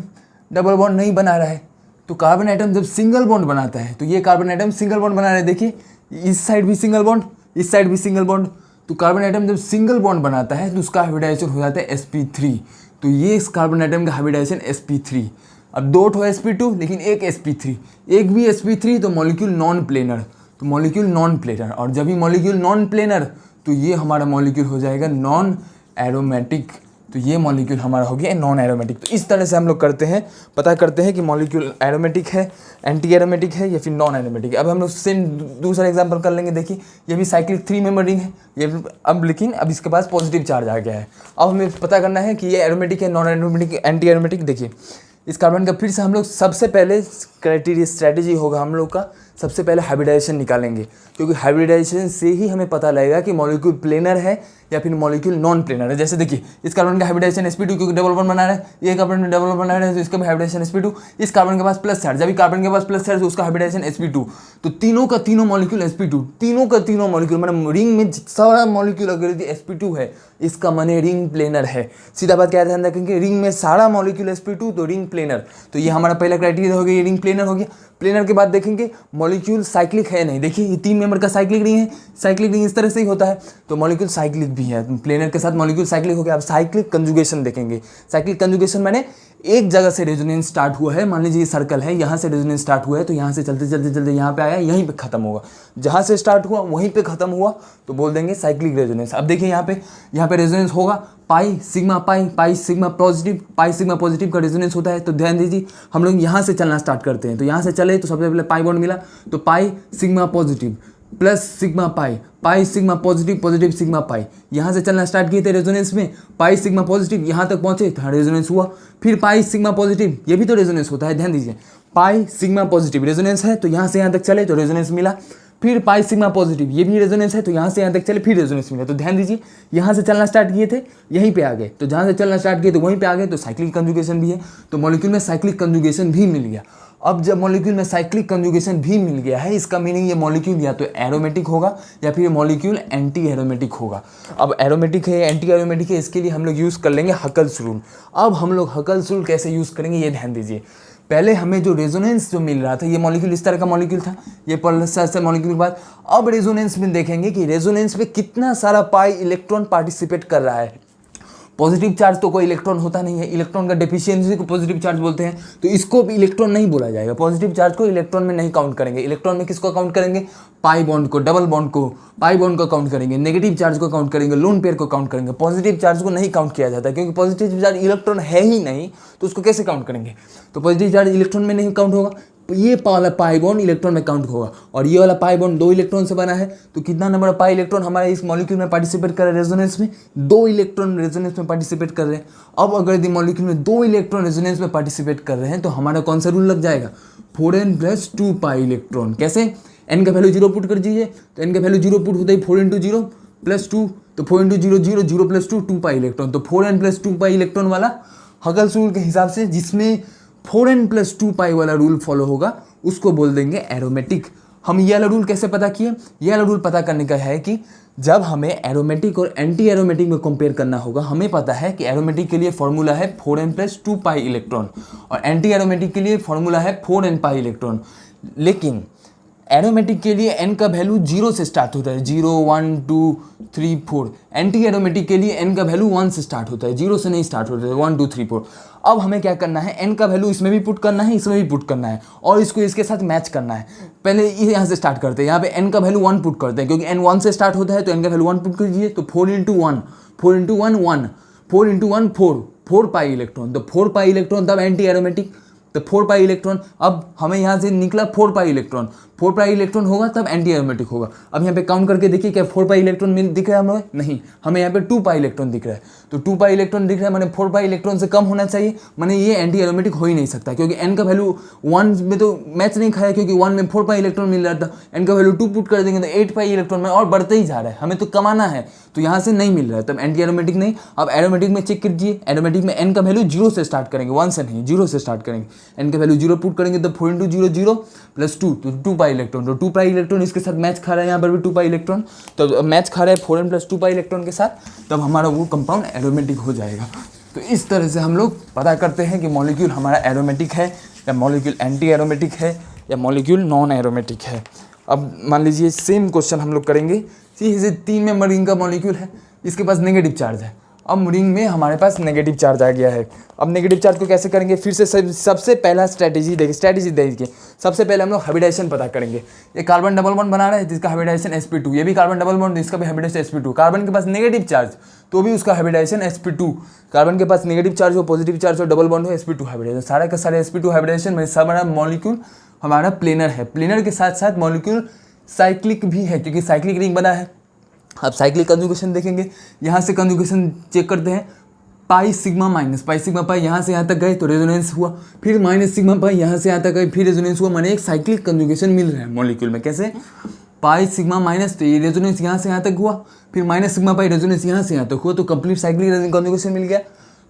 डबल बॉन्ड नहीं बना रहा है। तो कार्बन एटम जब सिंगल बॉन्ड बनाता है तो ये कार्बन एटम सिंगल बॉन्ड बना रहा है, देखिए इस साइड भी सिंगल बॉन्ड, इस साइड भी सिंगल बॉन्ड। तो कार्बन एटम जब सिंगल बॉन्ड बनाता है तो उसका हाइब्रिडाइजेशन हो जाता है sp3। तो ये इस कार्बन एटम का हाइब्रिडाइजेशन sp3। अब 2 ठो sp2 लेकिन एक sp3, एक भी sp3 तो मॉलिक्यूल नॉन प्लेनर। तो मॉलिक्यूल नॉन प्लेनर, और जब भी मॉलिक्यूल नॉन प्लेनर तो ये हमारा मॉलिक्यूल हो जाएगा नॉन एरोमेटिक। तो ये मॉलिक्यूल हमारा हो गया नॉन एरोमेटिक। तो इस तरह से हम लोग करते हैं, पता करते हैं कि मॉलिक्यूल एरोमेटिक है, एंटी एरोमेटिक है या फिर नॉन एरोमेटिक है। अब हम लोग सेम दूसरा एग्जांपल कर लेंगे। देखिए ये भी साइक्लिक 3 मेंबर रिंग है ये, अब लेकिन अब इसके पास पॉजिटिव चार्ज आ गया है। अब हमें पता करना है कि ये एरोमेटिक है, नॉन एरोमेटिक, एंटी एरोमेटिक। देखिए इस कार्बन का फिर से हम लोग सबसे पहले क्राइटेरिया स्ट्रैटेजी होगा हम लोग का, सबसे पहले हाइब्रिडाइजेशन निकालेंगे, क्योंकि हाइब्रिडाइजेशन से ही हमें पता लगेगा कि मॉलिक्यूल प्लेनर है या फिर मॉलिक्यूल नॉन प्लेनर है। जैसे देखिए इस कार्बन का हाइब्रिडाइजेशन sp2 क्योंकि डबल बॉन्ड बना रहा है, ये कार्बन डबल बॉन्ड बना रहा है तो इसका भी हाइब्रिडाइजेशन sp2। इस कार्बन के पास प्लस चार्ज, जब कार्बन के पास प्लस चार्ज तो उसका हाइब्रिडाइजेशन sp2। तो तीनों का तीनों मॉलिक्यूल sp2, तीनों का तीनों मॉलिक्यूल मतलब रिंग में सारा मॉलिक्यूल अगर यदि sp2 है इसका माने रिंग प्लेनर है। सीधा बात क्या ध्यान रखेंगे, रिंग में सारा मॉलिक्यूल sp2 तो रिंग प्लेनर। तो ये हमारा पहला क्राइटेरिया हो गया, ये रिंग प्लेनर हो गया। प्लेनर के बाद देखेंगे मॉलिक्यूल साइक्लिक है नहीं, देखिए ये 3 मेंबर का साइक्लिक रिंग है, साइक्लिक रिंग इस तरह से ही होता है तो मॉलिक्यूल साइक्लिक भी है। प्लेनर के साथ मॉलिक्यूल साइक्लिक हो गया। अब साइक्लिक कंजुगेशन देखेंगे। साइक्लिक कंजुगेशन माने एक जगह से रेजोनेंस स्टार्ट हुआ है, मान लीजिए ये सर्कल है, यहाँ से रेजोनेंस स्टार्ट हुआ है तो यहाँ से चलते चलते चलते यहाँ पे आया, यहीं पे खत्म होगा। जहाँ से स्टार्ट हुआ वहीं पे खत्म हुआ तो बोल देंगे साइक्लिक रेजोनेंस। अब देखिए यहाँ पे रेजोनेंस होगा पाई sigma pi, pi sigma positive, पाई सिग्मा पॉजिटिव का रेजोनेंस होता है। तो ध्यान दीजिए हम लोग यहाँ से चलना स्टार्ट करते हैं, तो यहाँ से चले तो सबसे पहले पाई बॉन्ड मिला तो pi sigma positive plus sigma pi, pi sigma positive, positive sigma pi. यहाँ से चलना स्टार्ट किए थे रेजोनेंस में, पाई सिग्मा पॉजिटिव यहाँ तक पहुँचे तो रेजोनेंस हुआ। फिर पाई सिग्मा पॉजिटिव, ये भी तो रेजोनेंस होता है, ध्यान दीजिए पाई सिग्मा पॉजिटिव रेजोनेंस है तो यहाँ से यहाँ तक चले तो रेजोनेंस मिला। फिर पाई सिग्मा पॉजिटिव ये भी रेजोनेंस है तो यहाँ से यहाँ तक चले फिर रेजोनेंस मिला। तो ध्यान दीजिए यहाँ से चलना स्टार्ट किए थे यहीं पे आ गए, तो जहाँ से चलना स्टार्ट किए तो वहीं पे आ गए, तो साइक्लिक कंजुगेशन भी है। तो मॉलिक्यूल में साइक्लिक कंजुगेशन भी मिल गया। अब जब मॉलिक्यूल में साइक्लिक कंजुगेशन भी मिल गया है, इसका मीनिंग ये मॉलिक्यूल या तो एरोमेटिक होगा या फिर मॉलिक्यूल एंटी एरोमेटिक होगा। अब एरोमेटिक है या एंटी एरोमेटिक है, इसके लिए हम लोग यूज़ कर लेंगे हकल्स रूल। अब हम लोग हकल्स रूल कैसे यूज़ करेंगे ये ध्यान दीजिए। पहले हमें जो रेजोनेंस जो मिल रहा था, ये मॉलिक्यूल इस तरह का मॉलिक्यूल था, ये प्लस से मॉलिक्यूल के बाद अब रेजोनेंस में देखेंगे कि रेजोनेंस में कितना सारा पाई इलेक्ट्रॉन पार्टिसिपेट कर रहा है। पॉजिटिव चार्ज तो कोई इलेक्ट्रॉन होता नहीं है, इलेक्ट्रॉन का डेफिशिएंसी को पॉजिटिव चार्ज बोलते हैं, तो इसको भी इलेक्ट्रॉन नहीं बोला जाएगा। पॉजिटिव चार्ज को इलेक्ट्रॉन में नहीं काउंट करेंगे। इलेक्ट्रॉन में किसको काउंट करेंगे, पाई बॉन्ड को, डबल बॉन्ड को, पाई बॉन्ड को काउंट करेंगे, नेगेटिव चार्ज को काउंट करेंगे, लोन पेयर को काउंट करेंगे। पॉजिटिव चार्ज को नहीं काउंट किया जाता क्योंकि पॉजिटिव चार्ज इलेक्ट्रॉन है ही नहीं, तो उसको कैसे काउंट करेंगे। तो पॉजिटिव चार्ज इलेक्ट्रॉन में नहीं काउंट होगा, ये वाला पाई बॉन्ड इलेक्ट्रॉन में काउंट होगा। और ये वाला पाई बॉन्ड 2 इलेक्ट्रॉन से बना है, तो कितना नंबर पाई इलेक्ट्रॉन हमारे इस मॉलिक्यूल में पार्टिसिपेट कर रहे हैं रेजोनेंस में, 2 इलेक्ट्रॉन रेजोनेंस में पार्टिसिपेट कर रहे हैं। अब अगर यदि मॉलिक्यूल में 2 इलेक्ट्रॉन रेजोनेंस में पार्टिसिपेट कर रहे हैं तो हमारा कौन सा रूल लग जाएगा, 4n + 2 पाई इलेक्ट्रॉन। कैसे, n का वैल्यू 0 पुट कर दीजिए, तो n का वैल्यू 0 पुट होता है 4 × 0 + 2, तो 4 × 0 0 0 + 2 2 पाई इलेक्ट्रॉन। तो 4n + 2 पाई इलेक्ट्रॉन वाला हकल्स रूल के हिसाब से जिसमें 4n + 2 पाई वाला रूल फॉलो होगा उसको बोल देंगे एरोमेटिक। हम ये वाला रूल कैसे पता किए, ये वाला रूल पता करने का है कि जब हमें एरोमेटिक और एंटी एरोमेटिक में कंपेयर करना होगा, हमें पता है कि एरोमेटिक के लिए फॉर्मूला है 4n + 2 पाई इलेक्ट्रॉन और एंटी एरोमेटिक के लिए फॉर्मूला है 4n पाई इलेक्ट्रॉन। लेकिन एरोमेटिक के लिए n का वैल्यू 0 से स्टार्ट होता है, 0 1 2 3 4। एंटी एरोमेटिक के लिए n का वैल्यू 1 से स्टार्ट होता है, 0 से नहीं स्टार्ट होता है, 1 2 3 4। अब हमें क्या करना है, n का वैल्यू इसमें भी पुट करना है, इसमें भी पुट करना है और इसको इसके साथ मैच करना है। पहले ये यहाँ से स्टार्ट करते हैं, यहाँ पे n का वैल्यू 1 पुट करते हैं क्योंकि n 1 से स्टार्ट होता है, तो n का वैल्यू 1 पुट कर दीजिए। तो 4 × 1 4 × 1 1 4 × 1 4 4 पाई इलेक्ट्रॉन। तो 4 पाई इलेक्ट्रॉन तब एंटी एरोमेटिक, तो 4 पाई इलेक्ट्रॉन। अब हमें यहाँ से निकला 4 पाई इलेक्ट्रॉन, 4 पाई इलेक्ट्रॉन होगा तब एंटी एरोमेटिक होगा। अब यहाँ पे काउंट करके देखिए क्या 4 पाई इलेक्ट्रॉन दिख रहा है हमें? नहीं, हमें यहाँ पे 2 पाई इलेक्ट्रॉन दिख रहा है। तो 2 पाई इलेक्ट्रॉन दिख रहा है माने 4 पाई इलेक्ट्रॉन से कम होना चाहिए, माने ये एंटी एरोमेटिक हो ही नहीं सकता, क्योंकि एन का वैल्यू 1 में तो मैच नहीं खाया, क्योंकि 1 में 4 पाई इलेक्ट्रॉन मिल रहा था। एन का वैल्यू 2 पुट कर देंगे तो 8 पाई इलेक्ट्रॉन में और बढ़ते ही जा रहा है, हमें तो कमाना है, तो यहाँ से नहीं मिल रहा है, तब एंटी एरोमेटिक नहीं। अब एरोमेटिक में चेक कीजिए, एरोमेटिक में एन का वैल्यू 0 से स्टार्ट करेंगे, 1 से नहीं, 0 से स्टार्ट करेंगे। एन का वैल्यू 0 पुट करेंगे तो 4 × 0 0 + 2 तो 2 पाई इलेक्ट्रॉन, तो 2 पाई इलेक्ट्रॉन इसके साथ मैच खा रहा है, यहाँ पर भी 2 पाई इलेक्ट्रॉन, तो मैच खा रहा है 4n + 2 पाई इलेक्ट्रॉन के साथ, तब हमारा वो कंपाउंड एरोमेटिक हो जाएगा। तो इस तरह से हम लोग पता करते हैं कि मॉलिक्यूल हमारा एरोमेटिक है या मॉलिक्यूल एंटी एरोमेटिक है या मॉलिक्यूल नॉन एरोमेटिक है। अब मान लीजिए सेम क्वेश्चन हम लोग करेंगे, जैसे 3 में रिंग का मॉलिक्यूल है, इसके पास नेगेटिव चार्ज है। अब रिंग में हमारे पास नेगेटिव चार्ज आ गया है। अब नेगेटिव चार्ज को कैसे करेंगे? फिर से सबसे पहला स्ट्रैटेजी देखिए, सबसे पहले हम लोग हाइब्रिडाइजेशन पता करेंगे। ये कार्बन डबल बॉन्ड बना रहा है जिसका हाइब्रिडाइजेशन sp2, ये भी कार्बन डबल बॉन्ड इसका भी हाइब्रिडाइजेशन sp2। कार्बन के पास नेगेटिव चार्ज तो भी उसका हाइब्रिडाइजेशन sp2। कार्बन के पास नेगेटिव चार्ज हो, पॉजिटिव चार्ज हो, डबल बॉन्ड हो, sp2 हाइब्रिडाइजेशन, सारे का सारे sp2 हाइब्रिडाइजेशन में सब बड़ा मॉलिक्यूल हमारा प्लेनर है। प्लेनर के साथ साथ मॉलिक्यूल साइक्लिक भी है, क्योंकि साइक्लिक रिंग बना है। अब साइक्लिक कंजुगेशन देखेंगे, यहाँ से कंजुगेशन चेक करते हैं, पाई सिग्मा पाई यहाँ से यहाँ तक गए तो रेजोनेंस हुआ, फिर माइनस सिग्मा पाई यहाँ से यहाँ तक गए फिर रेजोनेंस हुआ, माने एक साइक्लिक कंजुगेशन मिल रहा है मॉलिक्यूल में। कैसे? पाई सिग्मा माइनस, तो ये रेजोनेंस यहाँ से यहाँ तक हुआ, फिर माइनस सिग्मा पाई रेजोनेंस यहाँ से यहाँ तक हुआ, तो कंप्लीट साइक्लिक कंजुगेशन मिल गया।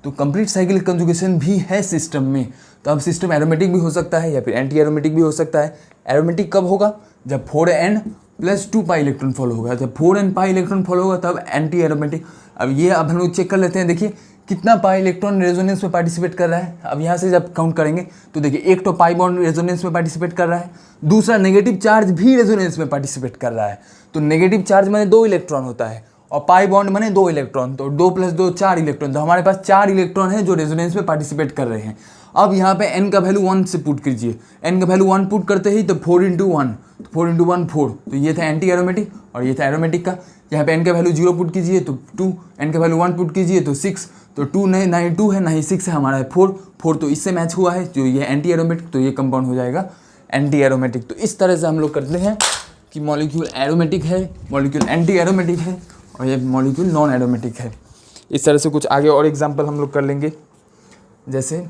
तो कंप्लीट साइक्लिक कंजुगेशन भी है सिस्टम में, तो अब सिस्टम एरोमेटिक भी हो सकता है या फिर एंटी एरोमेटिक भी हो सकता है। एरोमेटिक कब होगा? जब 4n + 2 पाई इलेक्ट्रॉन फॉलो होगा, जब 4n पाई इलेक्ट्रॉन फॉलो होगा तब एंटी एरोमेटिक। अब ये अब हम लोग चेक कर लेते हैं, देखिए कितना पाई इलेक्ट्रॉन रेजोनेंस में पार्टिसिपेट कर रहा है। अब यहाँ से जब काउंट करेंगे तो देखिए एक तो पाई बॉन्ड रेजोनेंस में पार्टिसिपेट कर रहा है, दूसरा नेगेटिव चार्ज भी रेजोनेंस में पार्टिसिपेट कर रहा है। तो नेगेटिव चार्ज माने 2 इलेक्ट्रॉन होता है और पाई बॉन्ड माने 2 इलेक्ट्रॉन, तो 2 + 2 4 इलेक्ट्रॉन, तो हमारे पास 4 इलेक्ट्रॉन है जो रेजोनेंस में पार्टिसिपेट कर रहे हैं। अब यहाँ पे n का वैल्यू 1 से पुट कीजिए, n का वैल्यू 1 पुट करते ही तो 4 × 1, 4 × 1 4, तो ये था एंटी एरोमेटिक और ये था एरोमेटिक का। यहाँ पे n का वैल्यू 0 पुट कीजिए तो 2, n का वैल्यू 1 पुट कीजिए तो 6, तो 2 नहीं, ना ही 2 है ना ही 6 है, हमारा है 4 तो इससे मैच हुआ है, जो ये एंटी एरोमेटिक, तो ये कंपाउंड हो जाएगा एंटी एरोमेटिक। तो इस तरह से हम लोग करते हैं कि मॉलिक्यूल एरोमेटिक है, मॉलिक्यूल एंटी एरोमेटिक है और ये मॉलिक्यूल नॉन एरोमेटिक है। इस तरह से कुछ आगे और एग्जाम्पल हम लोग कर लेंगे, जैसे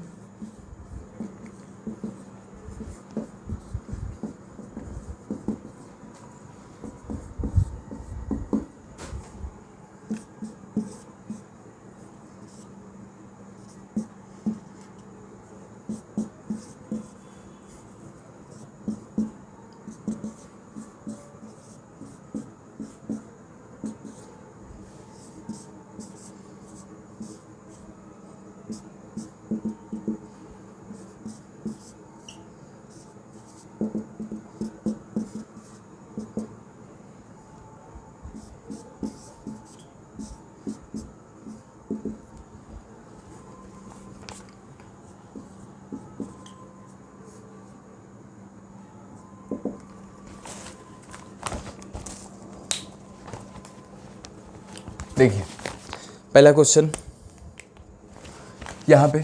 देखिए पहला क्वेश्चन, यहाँ पे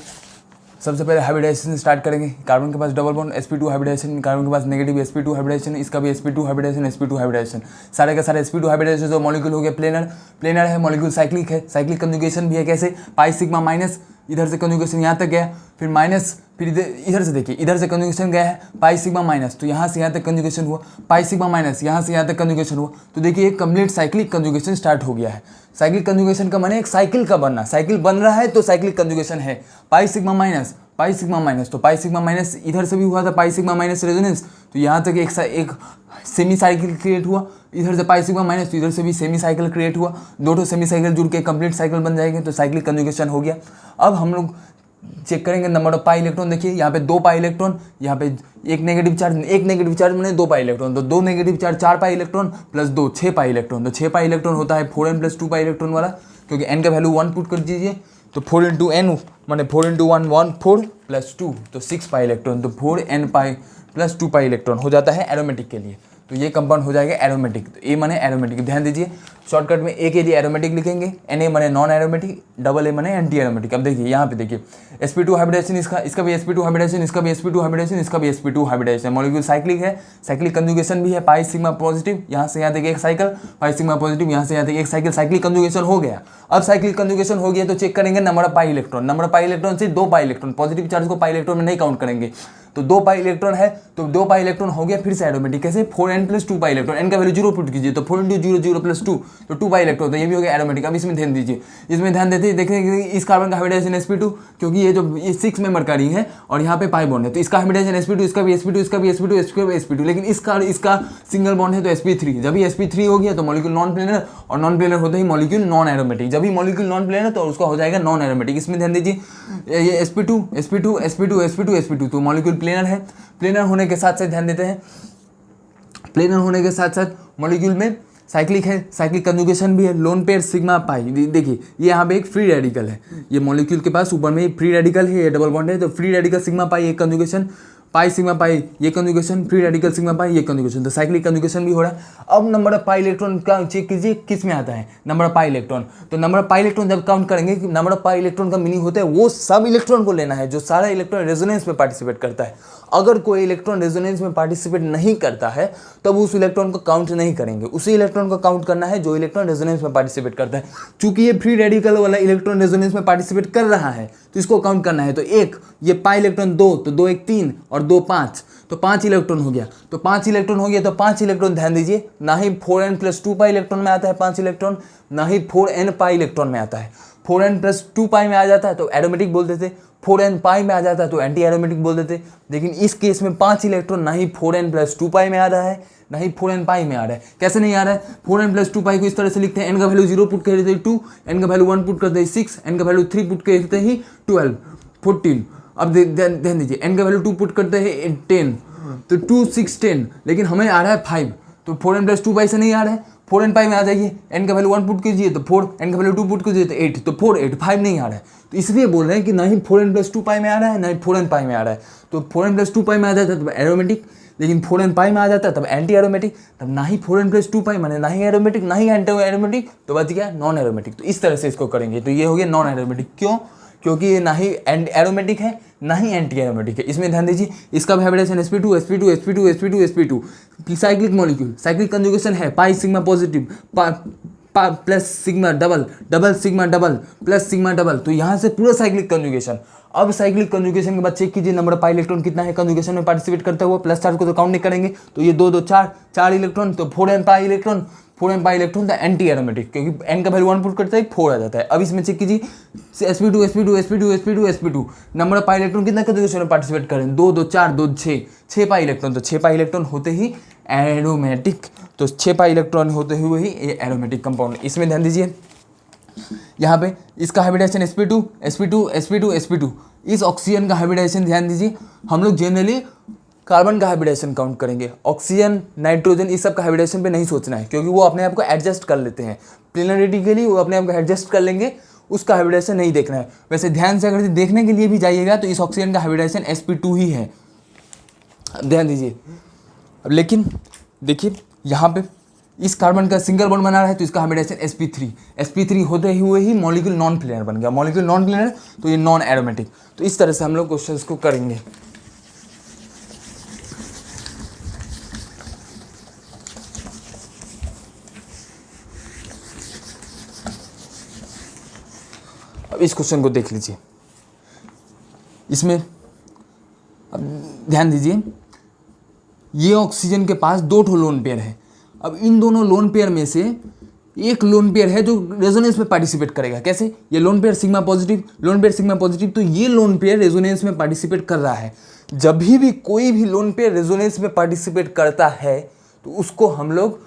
सबसे पहले हाइब्रिडाइजेशन स्टार्ट करेंगे। कार्बन के पास double bond sp2 hybridisation, carbon के पास नेगेटिव sp2 हाइब्रिडाइजेशन, इसका भी sp2 हाइब्रिडाइजेशन, sp2 हाइब्रिडाइजेशन, सारे का सारे sp2 हाइब्रिडाइजेशन। जो मॉलिक्यूल हो गया प्लेनर है, मॉलिक्यूल साइक्लिक है, साइक्लिक कंजुगेशन भी है। कैसे? पाई सिग्मा माइनस, इधर से कंजुगेशन यहाँ तक गया, फिर माइनस, फिर इधर से देखिए इधर से कंजुगेशन गया है पाई सिग्मा माइनस, तो यहाँ से यहाँ तक कंजुगेशन हुआ, पाई सिग्मा माइनस यहाँ से यहाँ तक कंजुगेशन हुआ, तो देखिए एक कंप्लीट साइक्लिक कंजुगेशन स्टार्ट हो गया है। साइक्लिक कंजुगेशन का माने एक साइकिल का बनना, साइकिल बन रहा है तो साइक्लिक कंजुगेशन है। पाई सिग्मा माइनस, तो पाई सिग्मा माइनस इधर से भी हुआ था पाई सिग्मा माइनस रेजोनेंस, तो यहाँ तक एक सेमी साइकिल क्रिएट हुआ, इधर से पाई सिग्मा माइनस तो इधर से भी सेमी साइकिल क्रिएट हुआ, दो सेमी साइकिल जुड़ के कंप्लीट साइकिल बन जाएंगे, तो साइक्लिक कंजुगेशन हो गया। अब हम लोग चेक करेंगे नंबर ऑफ पाई इलेक्ट्रॉन। देखिए यहाँ पे 2 पाई इलेक्ट्रॉन, यहाँ पे एक नेगेटिव चार्ज मैंने 2 पाई इलेक्ट्रॉन, तो 2 negative charge 4 pi electron plus 2 6 pi electron, तो 6 पाई इलेक्ट्रॉन होता है 4n + 2 पाई इलेक्ट्रॉन वाला, क्योंकि n का वैल्यू 1 पुट कर दीजिए, तो 4 × n माने 4 × 1 1 4 + 2 तो 6 पाई इलेक्ट्रॉन, तो 4n पाई + 2 पाई इलेक्ट्रॉन हो जाता है एरोमेटिक के लिए। तो तो ये कंपाउंड हो जाएगा एरोमेटिक। तो ए माने एरोमेटिक, ध्यान दीजिए शॉर्टकट में ए के लिए एरोमेटिक लिखेंगे, Na माने नॉन एरोमेटिक, डबल ए माने एंटी एरोमेटिक। अब देखिए यहाँ पे देखिए sp2 हाइब्रिडाइजेशन, इसका भी sp2 हाइब्रिडाइजेशन, इसका भी sp2 हाइब्रिडाइजेशन, इसका भी sp2 हाइब्रिडाइजेशन। मॉलिक्यूल साइक्लिक है, साइक्लिक कंजुगेशन भी है, पाई सिग्मा पॉजिटिव, यहाँ से यहाँ तक एक साइकिल, पाई सिग्मा पॉजिटिव, यहाँ से यहाँ तक एक साइकिल, साइक्लिक कंजुगेशन हो गया। अब साइक्लिक कंजुगेशन हो गया तो चेक करेंगे number of pi electron, number of pi electron से 2 पाई इलेक्ट्रॉन, पॉजिटिव चार्ज को पाई इलेक्ट्रॉन में नहीं काउंट करेंगे, तो 2 पाई इलेक्ट्रॉन है तो 2 पाई इलेक्ट्रॉन हो गया फिर से एरोमेटिक। कैसे 4n + 2 पाई इलेक्ट्रॉन, n का वैल्यू 0 पुट कीजिए तो 4 × 0 0 + 2 तो 2 पाई इलेक्ट्रॉन, तो ये भी हो गया एरोमेटिक। अब इसमें ध्यान दीजिए, इसमें ध्यान देते ही देखेंगे इस कार्बन का हाइब्रिडाइजेशन sp2, क्योंकि ये जो ये 6 मेंबर का रिंग है और यहाँ पे पाई बॉन्ड है, तो इसका हाइब्रिडाइजेशन sp2, इसका भी sp2, इसका भी sp2, इसका भी sp2, लेकिन इसका सिंगल बॉन्ड है तो sp3। जब भी sp3 हो गया तो मॉलिक्यूल नॉन प्लेनर, और नॉन प्लेनर होते ही मॉलिक्यूल नॉन एरोमेटिक। जब भी मॉलिक्यूल नॉन प्लेनर तो उसका हो जाएगा नॉन एरोमेटिक। इसमें ध्यान दीजिए ये sp2 sp2 sp2 sp2 sp2, तो मॉलिक्यूल प्लेनर है। प्लेनर होने के साथ साथ ध्यान देते हैं, प्लेनर होने के साथ साथ मॉलिक्यूल में साइक्लिक है, साइक्लिक कंजुगेशन भी है, लोन पेयर सिग्मा पाई। देखिए ये यहाँ पे एक फ्री रेडिकल है, ये मॉलिक्यूल के पास ऊपर में फ्री रेडिकल है, ये डबल बॉन्ड है, तो फ्री रेडिकल सिग्मा पाई एक कंजुगेशन, पाई सिग्मा पाई ये conjugation, free radical sigma pi ये कंजुगेशन, तो साइक्लिक कंजुगेशन भी हो रहा है। अब नंबर ऑफ पाई इलेक्ट्रॉन का चेक कीजिए किस में आता है, नंबर ऑफ पाई इलेक्ट्रॉन। तो नंबर ऑफ पाई इलेक्ट्रॉन जब काउंट करेंगे, नंबर ऑफ पाई इलेक्ट्रॉन का मीनिंग होता है वो सब इलेक्ट्रॉन को लेना है जो सारा इलेक्ट्रॉन रेजोनेंस में पार्टिसिपेट करता है। अगर कोई इलेक्ट्रॉन रेजोनेंस में पार्टिसिपेट नहीं करता है तब उस इलेक्ट्रॉन को काउंट नहीं करेंगे, उसी इलेक्ट्रॉन को काउंट करना है जो इलेक्ट्रॉन रेजोनेंस में पार्टिसिपेट करता है। चूंकि ये फ्री रेडिकल वाला इलेक्ट्रॉन रेजोनेंस में पार्टिसिपेट कर रहा है तो इसको काउंट करना है। तो एक ये पाई इलेक्ट्रॉन 2, तो 2 1 3 और 2 5, तो 5 इलेक्ट्रॉन हो गया। तो 5 इलेक्ट्रॉन हो गया तो 5 इलेक्ट्रॉन ध्यान दीजिए, ना ही 4n + 2 पाई इलेक्ट्रॉन में आता है 5 इलेक्ट्रॉन, ना ही 4n पाई इलेक्ट्रॉन में आता है। 4n + 2 पाई में आ जाता है तो एरोमेटिक बोल देते, 4n पाई में आ जाता है तो एंटी एरोमेटिक बोल देते। लेकिन इस केस में 5 इलेक्ट्रॉन ना ही 4n + 2 पाई में आ रहा है, ना ही 4n पाई में आ रहा है। कैसे नहीं आ रहा है? 4n + 2 पाई को इस तरह से लिखते हैं, n का वैल्यू 0 पुट कर देते 2, n का वैल्यू 1 पुट कर देते 6, n का वैल्यू 3 पुट कर देते ही 12 14। अब ध्यान दीजिए n का वैल्यू 2 पुट करते हैं 10, तो 2 6 10, लेकिन हमें आ रहा है 5, तो 4n + 2 पाई से नहीं आ रहा है, 4n पाई में आ जाइए, n का वैल्यू 1 पुट कीजिए तो 4, n का वैल्यू 2 पुट कीजिए तो 8, तो 4 8 5 नहीं आ रहा है। तो इसलिए बोल रहे हैं कि ना ही 4n + 2 पाई में आ रहा है ना ही 4n पाई में आ रहा है। तो 4n + 2 पाई में आ जाता है तब एरोमेटिक, लेकिन 4n पाई में आ जाता है तब एंटी एरोमेटिक। तब ना ही 4n + 2 पाई माने ना ही एरोमेटिक ना ही एंटी एरोमेटिक, तो बच गया नॉन एरोमेटिक। तो इस तरह से इसको करेंगे, तो ये हो गया नॉन एरोमेटिक। क्यों? क्योंकि ये ना ही एरोमेटिक है ना ही एंटी एरोमेटिक है। इसमें ध्यान दीजिए इसका hybridisation sp2 sp2 sp2 sp2 sp2, cyclic molecule, cyclic conjugation है, pi sigma positive plus sigma double, double sigma double plus sigma double, तो यहाँ से पूरा साइक्लिक कंजुगेशन। अब साइक्लिक कंजुगेशन के बाद चेक कीजिए नंबर ऑफ पाई इलेक्ट्रॉन कितना है कंजुगेशन में पार्टिसिपेट करता हुआ, प्लस चार्ज को तो काउंट नहीं करेंगे, तो ये 2 2 4 इलेक्ट्रॉन, तो 4n pi electron, 4n pi electron था एंटी एरोमेटिक, क्योंकि n का वैल्यू 1 पुट करता है 4 आ जाता है। अब इसमें चेक कीजिए sp2 sp2 sp2 sp2 sp2, number of pi electron कितना कंजुगेशन में पार्टिसिपेट करें, 2 2 4 2 6 पाई इलेक्ट्रॉन, तो 6 पाई इलेक्ट्रॉन होते ही एरोमेटिक, तो 6 पाई इलेक्ट्रॉन होते हुए ही ये एरोमेटिक कंपाउंड। इसमें ध्यान दीजिए यहाँ पे इसका hybridisation sp2 sp2 sp2 sp2, इस ऑक्सीजन का हाइब्रिडाइजेशन ध्यान दीजिए। हम लोग जनरली कार्बन का हाइब्रिडेशन काउंट करेंगे, ऑक्सीजन नाइट्रोजन इस सब का हाइब्रिडेशन पे नहीं सोचना है, क्योंकि वो अपने आप को एडजस्ट कर लेते हैं प्लेनरिटी के लिए, वो अपने आप को एडजस्ट कर लेंगे, उसका हाइब्रिडेशन नहीं देखना है। वैसे ध्यान से अगर देखने के लिए भी जाइएगा तो इस ऑक्सीजन का हाइब्रिडेशन sp2 ही है, ध्यान दीजिए। अब लेकिन देखिए यहाँ पे इस कार्बन का सिंगल बॉन्ड बना रहा है तो इसका हाइब्रिडेशन sp3 होते हुए ही मॉलिक्यूल नॉन प्लेनर बन गया, मॉलिक्यूल नॉन प्लेनर तो ये नॉन एरोमेटिक। तो इस तरह से हम लोग क्वेश्चंस को करेंगे। अब इस क्वेश्चन को देख लीजिए, इसमें अब ध्यान दीजिए ये ऑक्सीजन के पास 2 ठो लोन पेयर है। अब इन दोनों लोन पेयर में से एक लोन पेयर है जो रेजोनेंस में पार्टिसिपेट करेगा। कैसे? ये lone pair sigma positive, loan pair sigma positive, तो ये लोन पेयर रेजोनेंस में पार्टिसिपेट कर रहा है। जब भी कोई भी लोन पेयर रेजोनेंस में पार्टिसिपेट करता है तो उसको हम लोग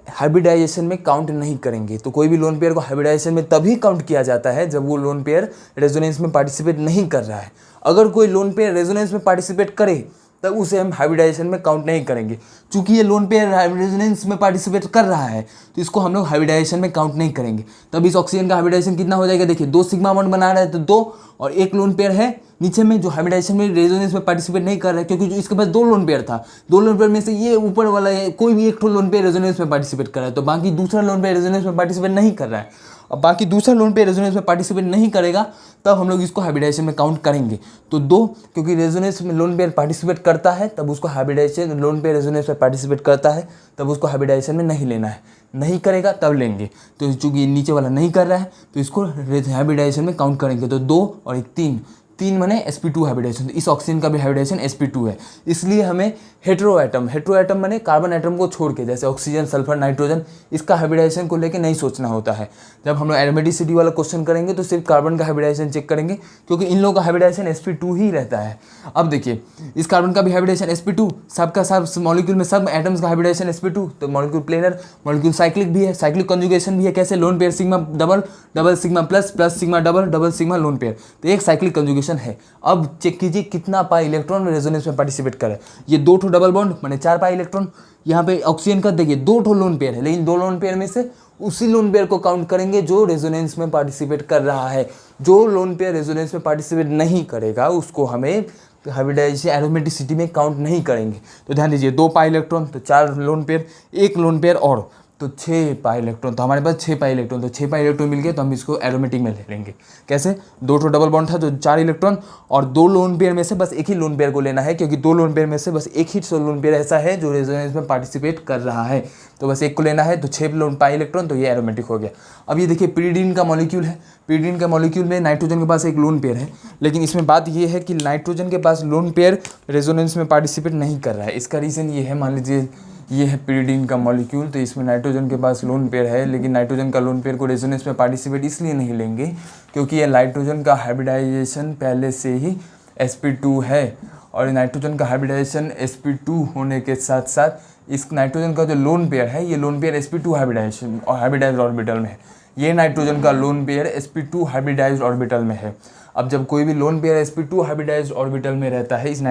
हाइब्रिडाइजेशन में काउंट नहीं करेंगे। तो कोई भी लोन पेयर को हाइब्रिडाइजेशन में तभी काउंट किया जाता है जब वो लोन पेयर रेजोनेंस में पार्टिसिपेट नहीं कर रहा है। अगर कोई लोन पेयर रेजोनेंस में पार्टिसिपेट करे तब उसे हम हाइब्रिडाइजेशन में काउंट नहीं करेंगे। चूंकि ये लोन पेयर रेजोनेंस में पार्टिसिपेट कर रहा है तो इसको हम लोग हाइब्रिडाइजेशन में काउंट नहीं करेंगे। तब इस ऑक्सीजन का हाइब्रिडाइजेशन कितना हो जाएगा? देखिए 2 सिग्मा बॉन्ड बना रहा है तो 2, और एक लोन पेयर है नीचे में जो हाइब्रिडाइजेशन में रेजोनेंस में पार्टिसिपेट नहीं कर रहा है, क्योंकि जो इसके पास 2 लोन पेयर था, 2 लोन पेयर में से ये ऊपर वाला है कोई भी एक लोन पेयर रेजोनेंस में पार्टिसिपेट कर रहा है, तो बाकी दूसरा लोन पेयर रेजोनेंस में पार्टिसिपेट नहीं कर रहा है। अब बाकी दूसरा लोन पेयर रेजोनेंस में पार्टिसिपेट नहीं करेगा तब हम लोग इसको हाइब्रिडाइजेशन में काउंट करेंगे। तो 2, क्योंकि रेजोनेंस में लोन पेयर पार्टिसिपेट करता है तब उसको हाइब्रिडाइजेशन, लोन पेयर रेजोनेंस में पार्टिसिपेट करता है तब उसको हाइब्रिडाइजेशन में नहीं लेना है, नहीं करेगा तब लेंगे। तो चूंकि नीचे वाला नहीं कर रहा है तो इसको हाइब्रिडाइजेशन में काउंट करेंगे। तो 2 और 1 3 माने sp2 हाइब्रिडाइजेशन। इस ऑक्सीजन का भी हाइब्रिडाइजेशन sp2 है, इसलिए हमें हेटेरो एटम माने कार्बन एटम को छोड़ के, जैसे ऑक्सीजन, सल्फर, नाइट्रोजन, इसका हाइब्रिडाइजेशन को लेके नहीं सोचना होता है। जब हम लोग एरोमेटिसिटी वाला क्वेश्चन करेंगे तो सिर्फ कार्बन का हाइब्रिडाइजेशन चेक करेंगे, क्योंकि इन लोगों का हाइब्रिडाइजेशन sp2 ही रहता है। अब देखिए इस कार्बन का भी हाइब्रिडाइजेशन sp2, सबका सब मॉलिक्यूल में सब एटम्स का हाइब्रिडाइजेशन sp2, तो मॉलिक्यूल प्लेनर, मॉलिक्यूल साइक्लिक भी है, साइक्लिक कंजुगेशन भी है। कैसे? Loan pair sigma double, double sigma plus, plus sigma double, double sigma lone pair, तो एक साइक्लिक कंजुगेशन है। अब चेक कीजिए कितना पाई इलेक्ट्रॉन रेजोनेंस में पार्टिसिपेट करे। ये 2 ठो डबल बॉन्ड माने 4 पाई इलेक्ट्रॉन। यहाँ पे ऑक्सीजन का देखिए 2 ठो लोन पेयर है, लेकिन 2 लोन पेयर में से उसी लोन पेयर को काउंट करेंगे जो रेजोनेंस में पार्टिसिपेट कर रहा है। जो लोन पेयर रेजोनेंस में पार्टिसिपेट नहीं करेगा उसको हमें हाइब्रिडाइजेशन एरोमेटिसिटी में काउंट नहीं करेंगे। तो ध्यान दीजिए 2 पाई इलेक्ट्रॉन तो 4 लोन पेयर, 1 लोन पेयर और तो 6 पाई इलेक्ट्रॉन, तो हमारे पास 6 पाई इलेक्ट्रॉन, तो 6 पाई इलेक्ट्रॉन मिल गए तो हम इसको एरोमेटिक में ले लेंगे। कैसे? 2 ठो डबल बॉन्ड था तो 4 इलेक्ट्रॉन, और 2 लोन पेयर में से बस एक ही लोन पेयर को लेना है, क्योंकि 2 लोन पेयर में से बस एक ही लोन पेयर ऐसा है जो रेजोनेंस में पार्टिसिपेट कर रहा है, तो बस एक को लेना है। तो 6 लोन पाई इलेक्ट्रॉन, तो ये एरोमेटिक हो गया। अब ये देखिए पिरीडीन का मॉलिक्यूल है, पिरीडीन का मॉलिक्यूल में नाइट्रोजन के पास एक लोन पेयर है, लेकिन इसमें बात ये है कि नाइट्रोजन के पास लोन पेयर रेजोनेंस में पार्टिसिपेट नहीं कर रहा है। इसका रीज़न ये है, मान लीजिए ये है पिरीडीन का मॉलिक्यूल, तो इसमें नाइट्रोजन के पास लोन पेयर है, लेकिन नाइट्रोजन का लोन पेयर को रेजोनेंस में पार्टिसिपेट इसलिए नहीं लेंगे क्योंकि ये नाइट्रोजन का हाइब्रिडाइजेशन पहले से ही sp2 है, और नाइट्रोजन का हाइब्रिडाइजेशन sp2 होने के साथ साथ इस नाइट्रोजन का जो लोन पेयर है, ये लोन पेयर sp2 हाइब्रिडाइजेशन और हाइब्रिडाइज्ड ऑर्बिटल में है। ये नाइट्रोजन का lone pair sp2 hybridised orbital में है। अब जब कोई भी lone pair sp2 hybridised orbital में रहता है, इस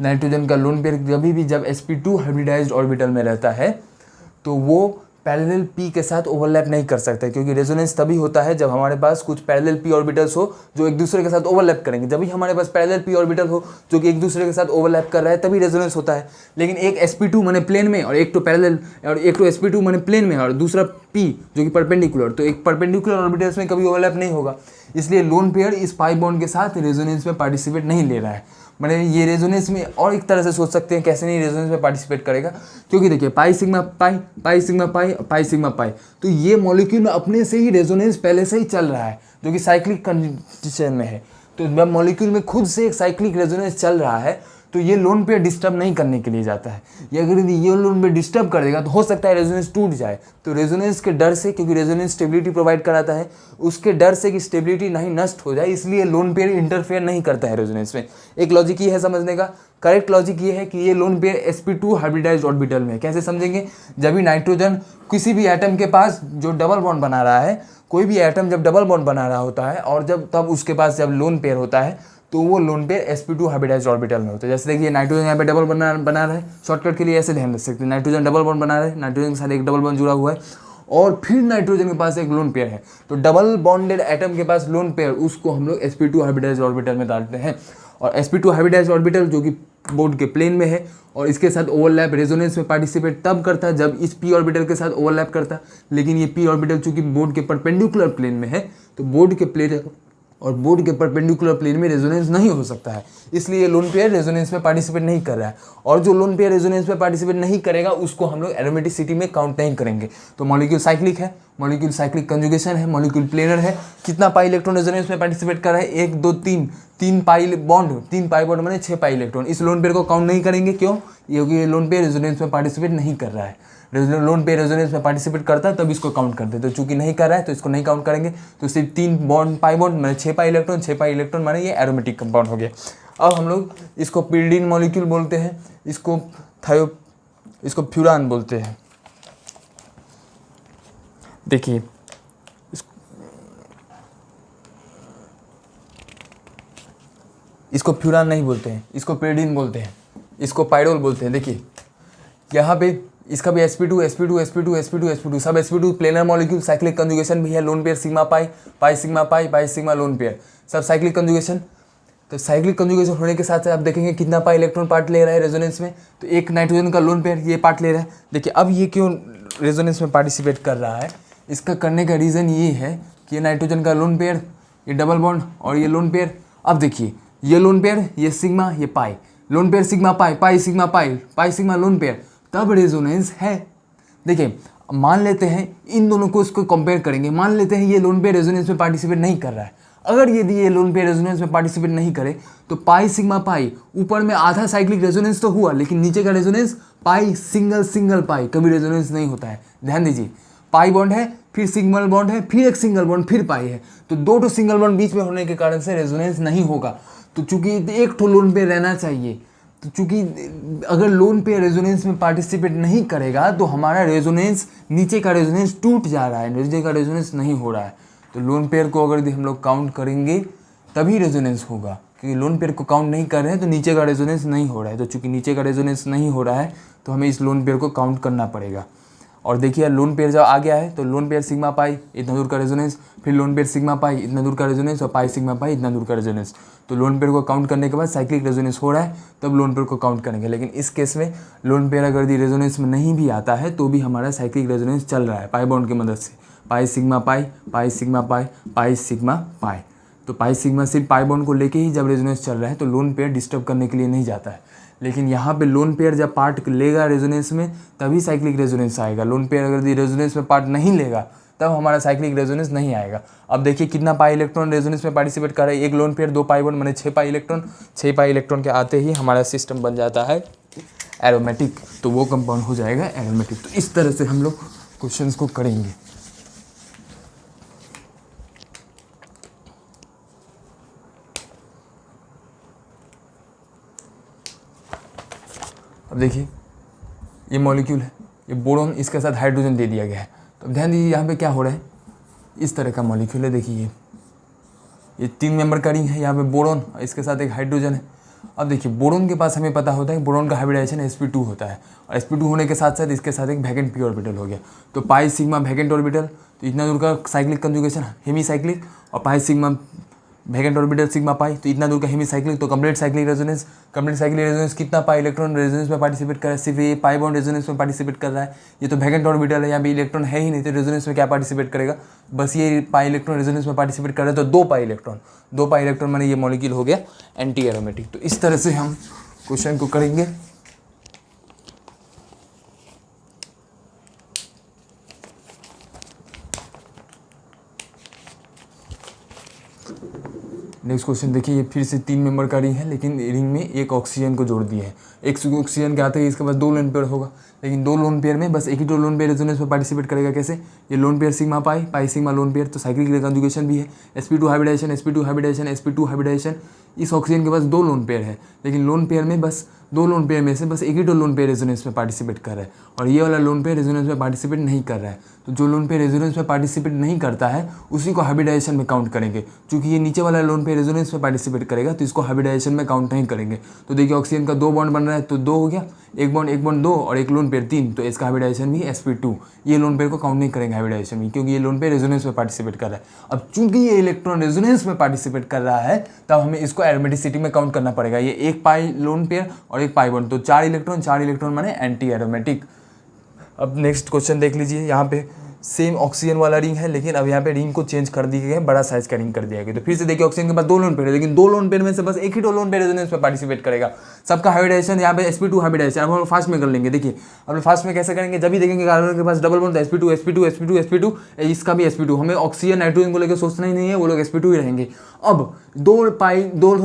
नाइट्रोजन का लोन पेयर जब sp2 हाइब्रिडाइज्ड ऑर्बिटल में रहता है तो वो पैरेलल p के साथ ओवरलैप नहीं कर सकता, क्योंकि रेजोनेंस तभी होता है जब हमारे पास कुछ पैरेलल p ऑर्बिटल्स हो जो एक दूसरे के साथ ओवरलैप करेंगे। जब भी हमारे पास पैरेलल p ऑर्बिटल हो जो कि एक दूसरे के साथ ओवरलैप कर रहा है तभी रेजोनेंस होता है। लेकिन एक sp2 माने प्लेन में और एक तो पैरेलल, और एक तो sp2 माने प्लेन में और दूसरा p जो कि परपेंडिकुलर, तो एक परपेंडिकुलर ऑर्बिटल्स में कभी ओवरलैप नहीं होगा। इसलिए लोन पेयर इस पाई बॉन्ड के साथ रेजोनेंस में पार्टिसिपेट नहीं ले रहा है। मैंने ये रेजोनेंस में और एक तरह से सोच सकते हैं कैसे नहीं रेजोनेंस में पार्टिसिपेट करेगा, क्योंकि देखिए पाई sigma pi, pi sigma pi, pi sigma pi, तो ये मॉलिक्यूल में अपने से ही रेजोनेंस पहले से ही चल रहा है जो कि साइक्लिक कंडीशन में है। तो जब मॉलिक्यूल में खुद से एक साइक्लिक रेजोनेंस चल रहा है तो ये लोन पेयर डिस्टर्ब नहीं करने के लिए जाता है। ये अगर ये लोन पेयर डिस्टर्ब कर देगा तो हो सकता है रेजोनेंस टूट जाए। तो रेजोनेंस के डर से, क्योंकि रेजोनेंस स्टेबिलिटी प्रोवाइड कराता है, उसके डर से कि स्टेबिलिटी नहीं नष्ट हो जाए, इसलिए लोन पेयर इंटरफेयर नहीं करता है रेजोनेंस में। एक लॉजिक ये है समझने का, करेक्ट लॉजिक ये है कि ये lone pair sp2 hybridised orbital में है। कैसे समझेंगे? जब भी नाइट्रोजन किसी भी एटम के पास जो डबल बॉन्ड बना रहा है, कोई भी एटम जब डबल बॉन्ड बना रहा होता है और तब उसके पास जब लोन पेयर होता है तो वो lone pair sp2 hybridised orbital में होता है। जैसे देखिए नाइट्रोजन यहाँ पे डबल बना रहा है, शॉर्टकट के लिए ऐसे ध्यान रख सकते हैं, नाइट्रोजन डबल बॉन्ड बना रहा है, नाइट्रोजन के साथ एक डबल बॉन्ड जुड़ा हुआ है और फिर नाइट्रोजन के पास एक लोन पेयर है, तो डबल बॉन्डेड एटम के पास लोन पेयर, उसको हम लोग sp2 हाइब्रिडाइज्ड ऑर्बिटल में डालते हैं। और sp2 हाइब्रिडाइज्ड ऑर्बिटल जो कि बोर्ड के प्लेन में है और इसके साथ ओवरलैप रेजोनेंस में पार्टिसिपेट तब करता है जब इस p ऑर्बिटल के साथ ओवरलैप करता है, लेकिन ये p ऑर्बिटल चूंकि बोर्ड के परपेंडिकुलर प्लेन में है तो बोर्ड के प्लेन और बोर्ड के परपेंडिकुलर प्लेन में रेजोनेंस नहीं हो सकता है, इसलिए लोन पेयर रेजोनेंस में पार्टिसिपेट नहीं कर रहा है। और जो लोन पेयर रेजोनेंस में पार्टिसिपेट नहीं करेगा उसको हम लोग एरोमेटिसिटी में काउंट नहीं करेंगे। तो मॉलिक्यूल साइक्लिक है, मॉलिक्यूल साइक्लिक कंजुगेशन है, मॉलिक्यूल प्लेनर है। कितना पाई इलेक्ट्रॉन रेजोनेंस में पार्टिसिपेट कर रहा है? 1 2 3, 3 पाई बॉन्ड माने 6 पाई इलेक्ट्रॉन। इस लोन पेयर को काउंट नहीं करेंगे, क्यों? क्योंकि ये लोन पेयर रेजोनेंस में पार्टिसिपेट नहीं कर रहा है। लोन पेयर रेजोनेंस में पार्टिसिपेट करता है तब इसको काउंट करते हैं, तो चूंकि नहीं कर रहा है तो इसको नहीं काउंट करेंगे। तो सिर्फ 3 पाई बॉन्ड माने 6 पाई इलेक्ट्रॉन, 6 पाई इलेक्ट्रॉन माने ये एरोमेटिक कंपाउंड हो गया। अब हम लोग इसको पिरीडीन मॉलिक्यूल बोलते हैं, इसको फ्यूरान बोलते हैं। देखिए इसको फ्यूरान नहीं बोलते हैं, इसको पिरीडीन बोलते हैं, इसको पाइरोल बोलते हैं। देखिए यहाँ पे इसका भी sp2 सब sp2 planar molecule, cyclic conjugation भी है, lone pair sigma pi, pi sigma pi, pi sigma lone pair, सब साइक्लिक कंजुगेशन। तो साइक्लिक कंजुगेशन होने के साथ साथ आप देखेंगे कितना पाई इलेक्ट्रॉन पार्ट ले रहा है रेजोनेंस में, तो एक नाइट्रोजन का लोन पेयर ये पार्ट ले रहा है। देखिए अब ये क्यों रेजोनेंस में पार्टिसिपेट कर रहा है, इसका करने का रीज़न ये है कि ये नाइट्रोजन का लोन पेयर, ये डबल बॉन्ड और ये लोन पेयर। अब देखिए ये लोन पेयर, ये सिग्मा, ये pi, lone pair sigma pi, pi sigma pi, pi sigma lone pair, तब रेजोनेंस है। देखिए मान लेते हैं इन दोनों को इसको कंपेयर करेंगे, मान लेते हैं ये लोन पेयर रेजोनेंस में पार्टिसिपेट नहीं कर रहा है। अगर यदि ये लोन पेयर रेजोनेंस में पार्टिसिपेट नहीं करे तो पाई सिग्मा पाई, ऊपर में आधा साइक्लिक रेजोनेंस तो हुआ, लेकिन नीचे का रेजोनेंस पाई सिंगल सिंगल पाई, कभी रेजोनेंस नहीं होता है। ध्यान दीजिए, पाई बॉन्ड है, फिर सिंगल बॉन्ड है, फिर एक सिंगल बॉन्ड, फिर पाई है, तो दो तो सिंगल बॉन्ड बीच में होने के कारण से रेजोनेंस नहीं होगा। तो चूंकि एक तो लोन पेयर रहना चाहिए, तो चूंकि अगर लोन पेयर रेजोनेंस में पार्टिसिपेट नहीं करेगा तो हमारा रेजोनेंस, नीचे का रेजोनेंस टूट जा रहा है, नीचे का रेजोनेंस नहीं हो रहा है। तो लोन पेयर को अगर हम लोग काउंट करेंगे तभी रेजोनेंस होगा, क्योंकि लोन पेयर को काउंट नहीं कर रहे हैं तो नीचे का रेजोनेंस नहीं हो रहा है। तो चूंकि नीचे का रेजोनेंस नहीं हो रहा है तो हमें इस लोन पेयर को काउंट करना पड़ेगा। और देखिए लोन पेयर जब आ गया है तो लोन पेयर सिग्मा पाई इतना दूर का रेजोनेंस, फिर लोन पेयर सिग्मा पाई इतना दूर का रेजोनेंस, और पाई सिग्मा पाई इतना दूर का रेजोनेंस। तो लोन पेयर को काउंट करने के बाद साइक्लिक रेजोनेंस हो रहा है तब लोन पेयर को काउंट करेंगे। लेकिन इस केस में लोन पेयर अगर दी रेजोनेंस में नहीं भी आता है तो भी हमारा साइक्लिक रेजोनेंस चल रहा है पाई बॉन्ड की मदद से, पाई sigma pi, pi sigma pi, pi sigma pi. तो पाई सिग्मा सिर्फ पाई बॉन्ड को लेके ही जब रेजोनेंस चल रहा है तो लोन पेयर डिस्टर्ब करने के लिए नहीं जाता है। लेकिन यहाँ पे लोन पेयर जब पार्ट लेगा रेजोनेंस में तभी साइक्लिक रेजोनेंस आएगा। लोन पेयर अगर रेजोनेंस में पार्ट नहीं लेगा तब हमारा साइक्लिक रेजोनेंस नहीं आएगा। अब देखिए कितना पाई इलेक्ट्रॉन रेजोनेंस में पार्टिसिपेट कर रहा है, एक लोन पेयर, दो पाई बॉन्ड, मैंने 6 पाई इलेक्ट्रॉन। 6 पाई इलेक्ट्रॉन के आते ही हमारा सिस्टम बन जाता है एरोमेटिक, तो वो कंपाउंड हो जाएगा एरोमेटिक। तो इस तरह से हम लोग क्वेश्चन को करेंगे। अब देखिए ये मॉलिक्यूल है, ये बोरोन, इसके साथ हाइड्रोजन दे दिया गया है। तो अब ध्यान दीजिए यहाँ पे क्या हो रहा है, इस तरह का मॉलिक्यूल है। देखिए ये 3 मेंबर का रिंग है, यहाँ पे बोरोन, इसके साथ एक हाइड्रोजन है। अब देखिए बोरोन के पास हमें पता होता है कि बोरोन का हाइब्रिडाइजेशन sp2 होता है, और sp2 होने के साथ साथ इसके साथ एक वैकेंट पी ऑर्बिटल हो गया। तो पाई सिग्मा वैकेंट ऑर्बिटल, तो इतना दूर का साइक्लिक कंजुगेशन हेमी साइक्लिक, और pi sigma vacant orbital sigma pi, तो इतना दूर का हेमी साइक्लिक, तो complete cyclic resonance. Complete cyclic resonance कितना पाई इलेक्ट्रॉन रेजोनेंस में पार्टिसिपेट कर रहा है, सिर्फ ये पाई बॉन्ड रेजोनेंस में पार्टिसिपेट कर रहा है। ये तो वैकेंट ऑर्बिटल है, यहाँ पे इलेक्ट्रॉन है ही नहीं, तो रेजोनेंस में क्या पार्टिसिपेट करेगा, बस ये पाई इलेक्ट्रॉन रेजोनेंस में पार्टिसिपेट कर रहा है। तो 2 पाई इलेक्ट्रॉन माने ये मॉलिक्यूल हो गया एंटी एरोमेटिक। तो इस तरह से हम क्वेश्चन को करेंगे। नेक्स्ट क्वेश्चन देखिए, ये फिर से 3 मेंबर का रिंग है, लेकिन रिंग में एक ऑक्सीजन को जोड़ दिया है। एक ऑक्सीजन के आते ही इसके पास 2 लोन पेयर होगा, लेकिन 2 लोन पेयर में बस एक ही तो लोन पेयर रेजोनेंस में पार्टिसिपेट करेगा। कैसे, ये lone pair sigma pi, pi sigma lone pair, तो साइक्लिक कंजुगेशन भी है, sp2 hybridization, sp2 hybridization, sp2 hybridization. इस ऑक्सीजन के पास 2 लोन पेयर है, लेकिन लोन पेयर में बस 2 लोन पेयर में से बस एक ही तो लोन पेयर रेजोनेंस में पार्टिसिपेट कर रहा है, और ये वाला लोन पेयर रेजोनेंस में पार्टिसिपेट नहीं कर रहा है। तो जो लोन पेयर रेजोनेंस में पार्टिसिपेट नहीं करता है उसी को हाइब्रिडाइजेशन में काउंट करेंगे। क्योंकि ये नीचे वाला लोन पेयर रेजोनेंस में पार्टिसिपेट करेगा तो इसको हाइब्रिडाइजेशन में काउंट नहीं करेंगे। तो देखिए ऑक्सीजन का 2 बॉन्ड बन रहा है, तो 2 हो गया, एक बॉन्ड 2 और एक लोन पेयर 3, तो इसका हाइब्रिडाइजेशन भी sp2। ये लोन पेयर को काउंट नहीं करेंगे हाइब्रिडाइजेशन में, क्योंकि ये लोन पेयर रेजोनेंस में पार्टिसिपेट कर रहा है। अब चूंकि ये इलेक्ट्रॉन रेजोनेंस में पार्टिसिपेट कर रहा है तब हमें इसको एरोमेटिसिटी में काउंट करना पड़ेगा। ये एक पाई लोन पेयर और एक पाई बॉन्ड, तो 4 इलेक्ट्रॉन माने एंटी एरोमेटिक। अब नेक्स्ट क्वेश्चन देख लीजिए, यहाँ पे सेम ऑक्सीजन वाला रिंग है, लेकिन अब यहाँ पे रिंग को चेंज कर दिया गया है, बड़ा साइज का रिंग कर दिया गया। तो फिर से देखिए ऑक्सीजन के पास 2 लोन पेयर है, लेकिन 2 लोन पेयर में से बस एक ही लोन पेयर रेजोनेंस में पार्टिसिपेट करेगा। सबका हाइब्रिडाइजेशन यहाँ पे sp2 हाइब्रिडाइजेशन। अब हम फास्ट में कर लेंगे। देखिए अब फास्ट में कैसे करेंगे, जब भी देखेंगे कार्बन के पास डबल बॉन्ड sp2, इसका भी sp2। हमें ऑक्सीजन नाइट्रोजन को लेकर सोचना ही नहीं है, वो लोग sp2 ही रहेंगे। अब 2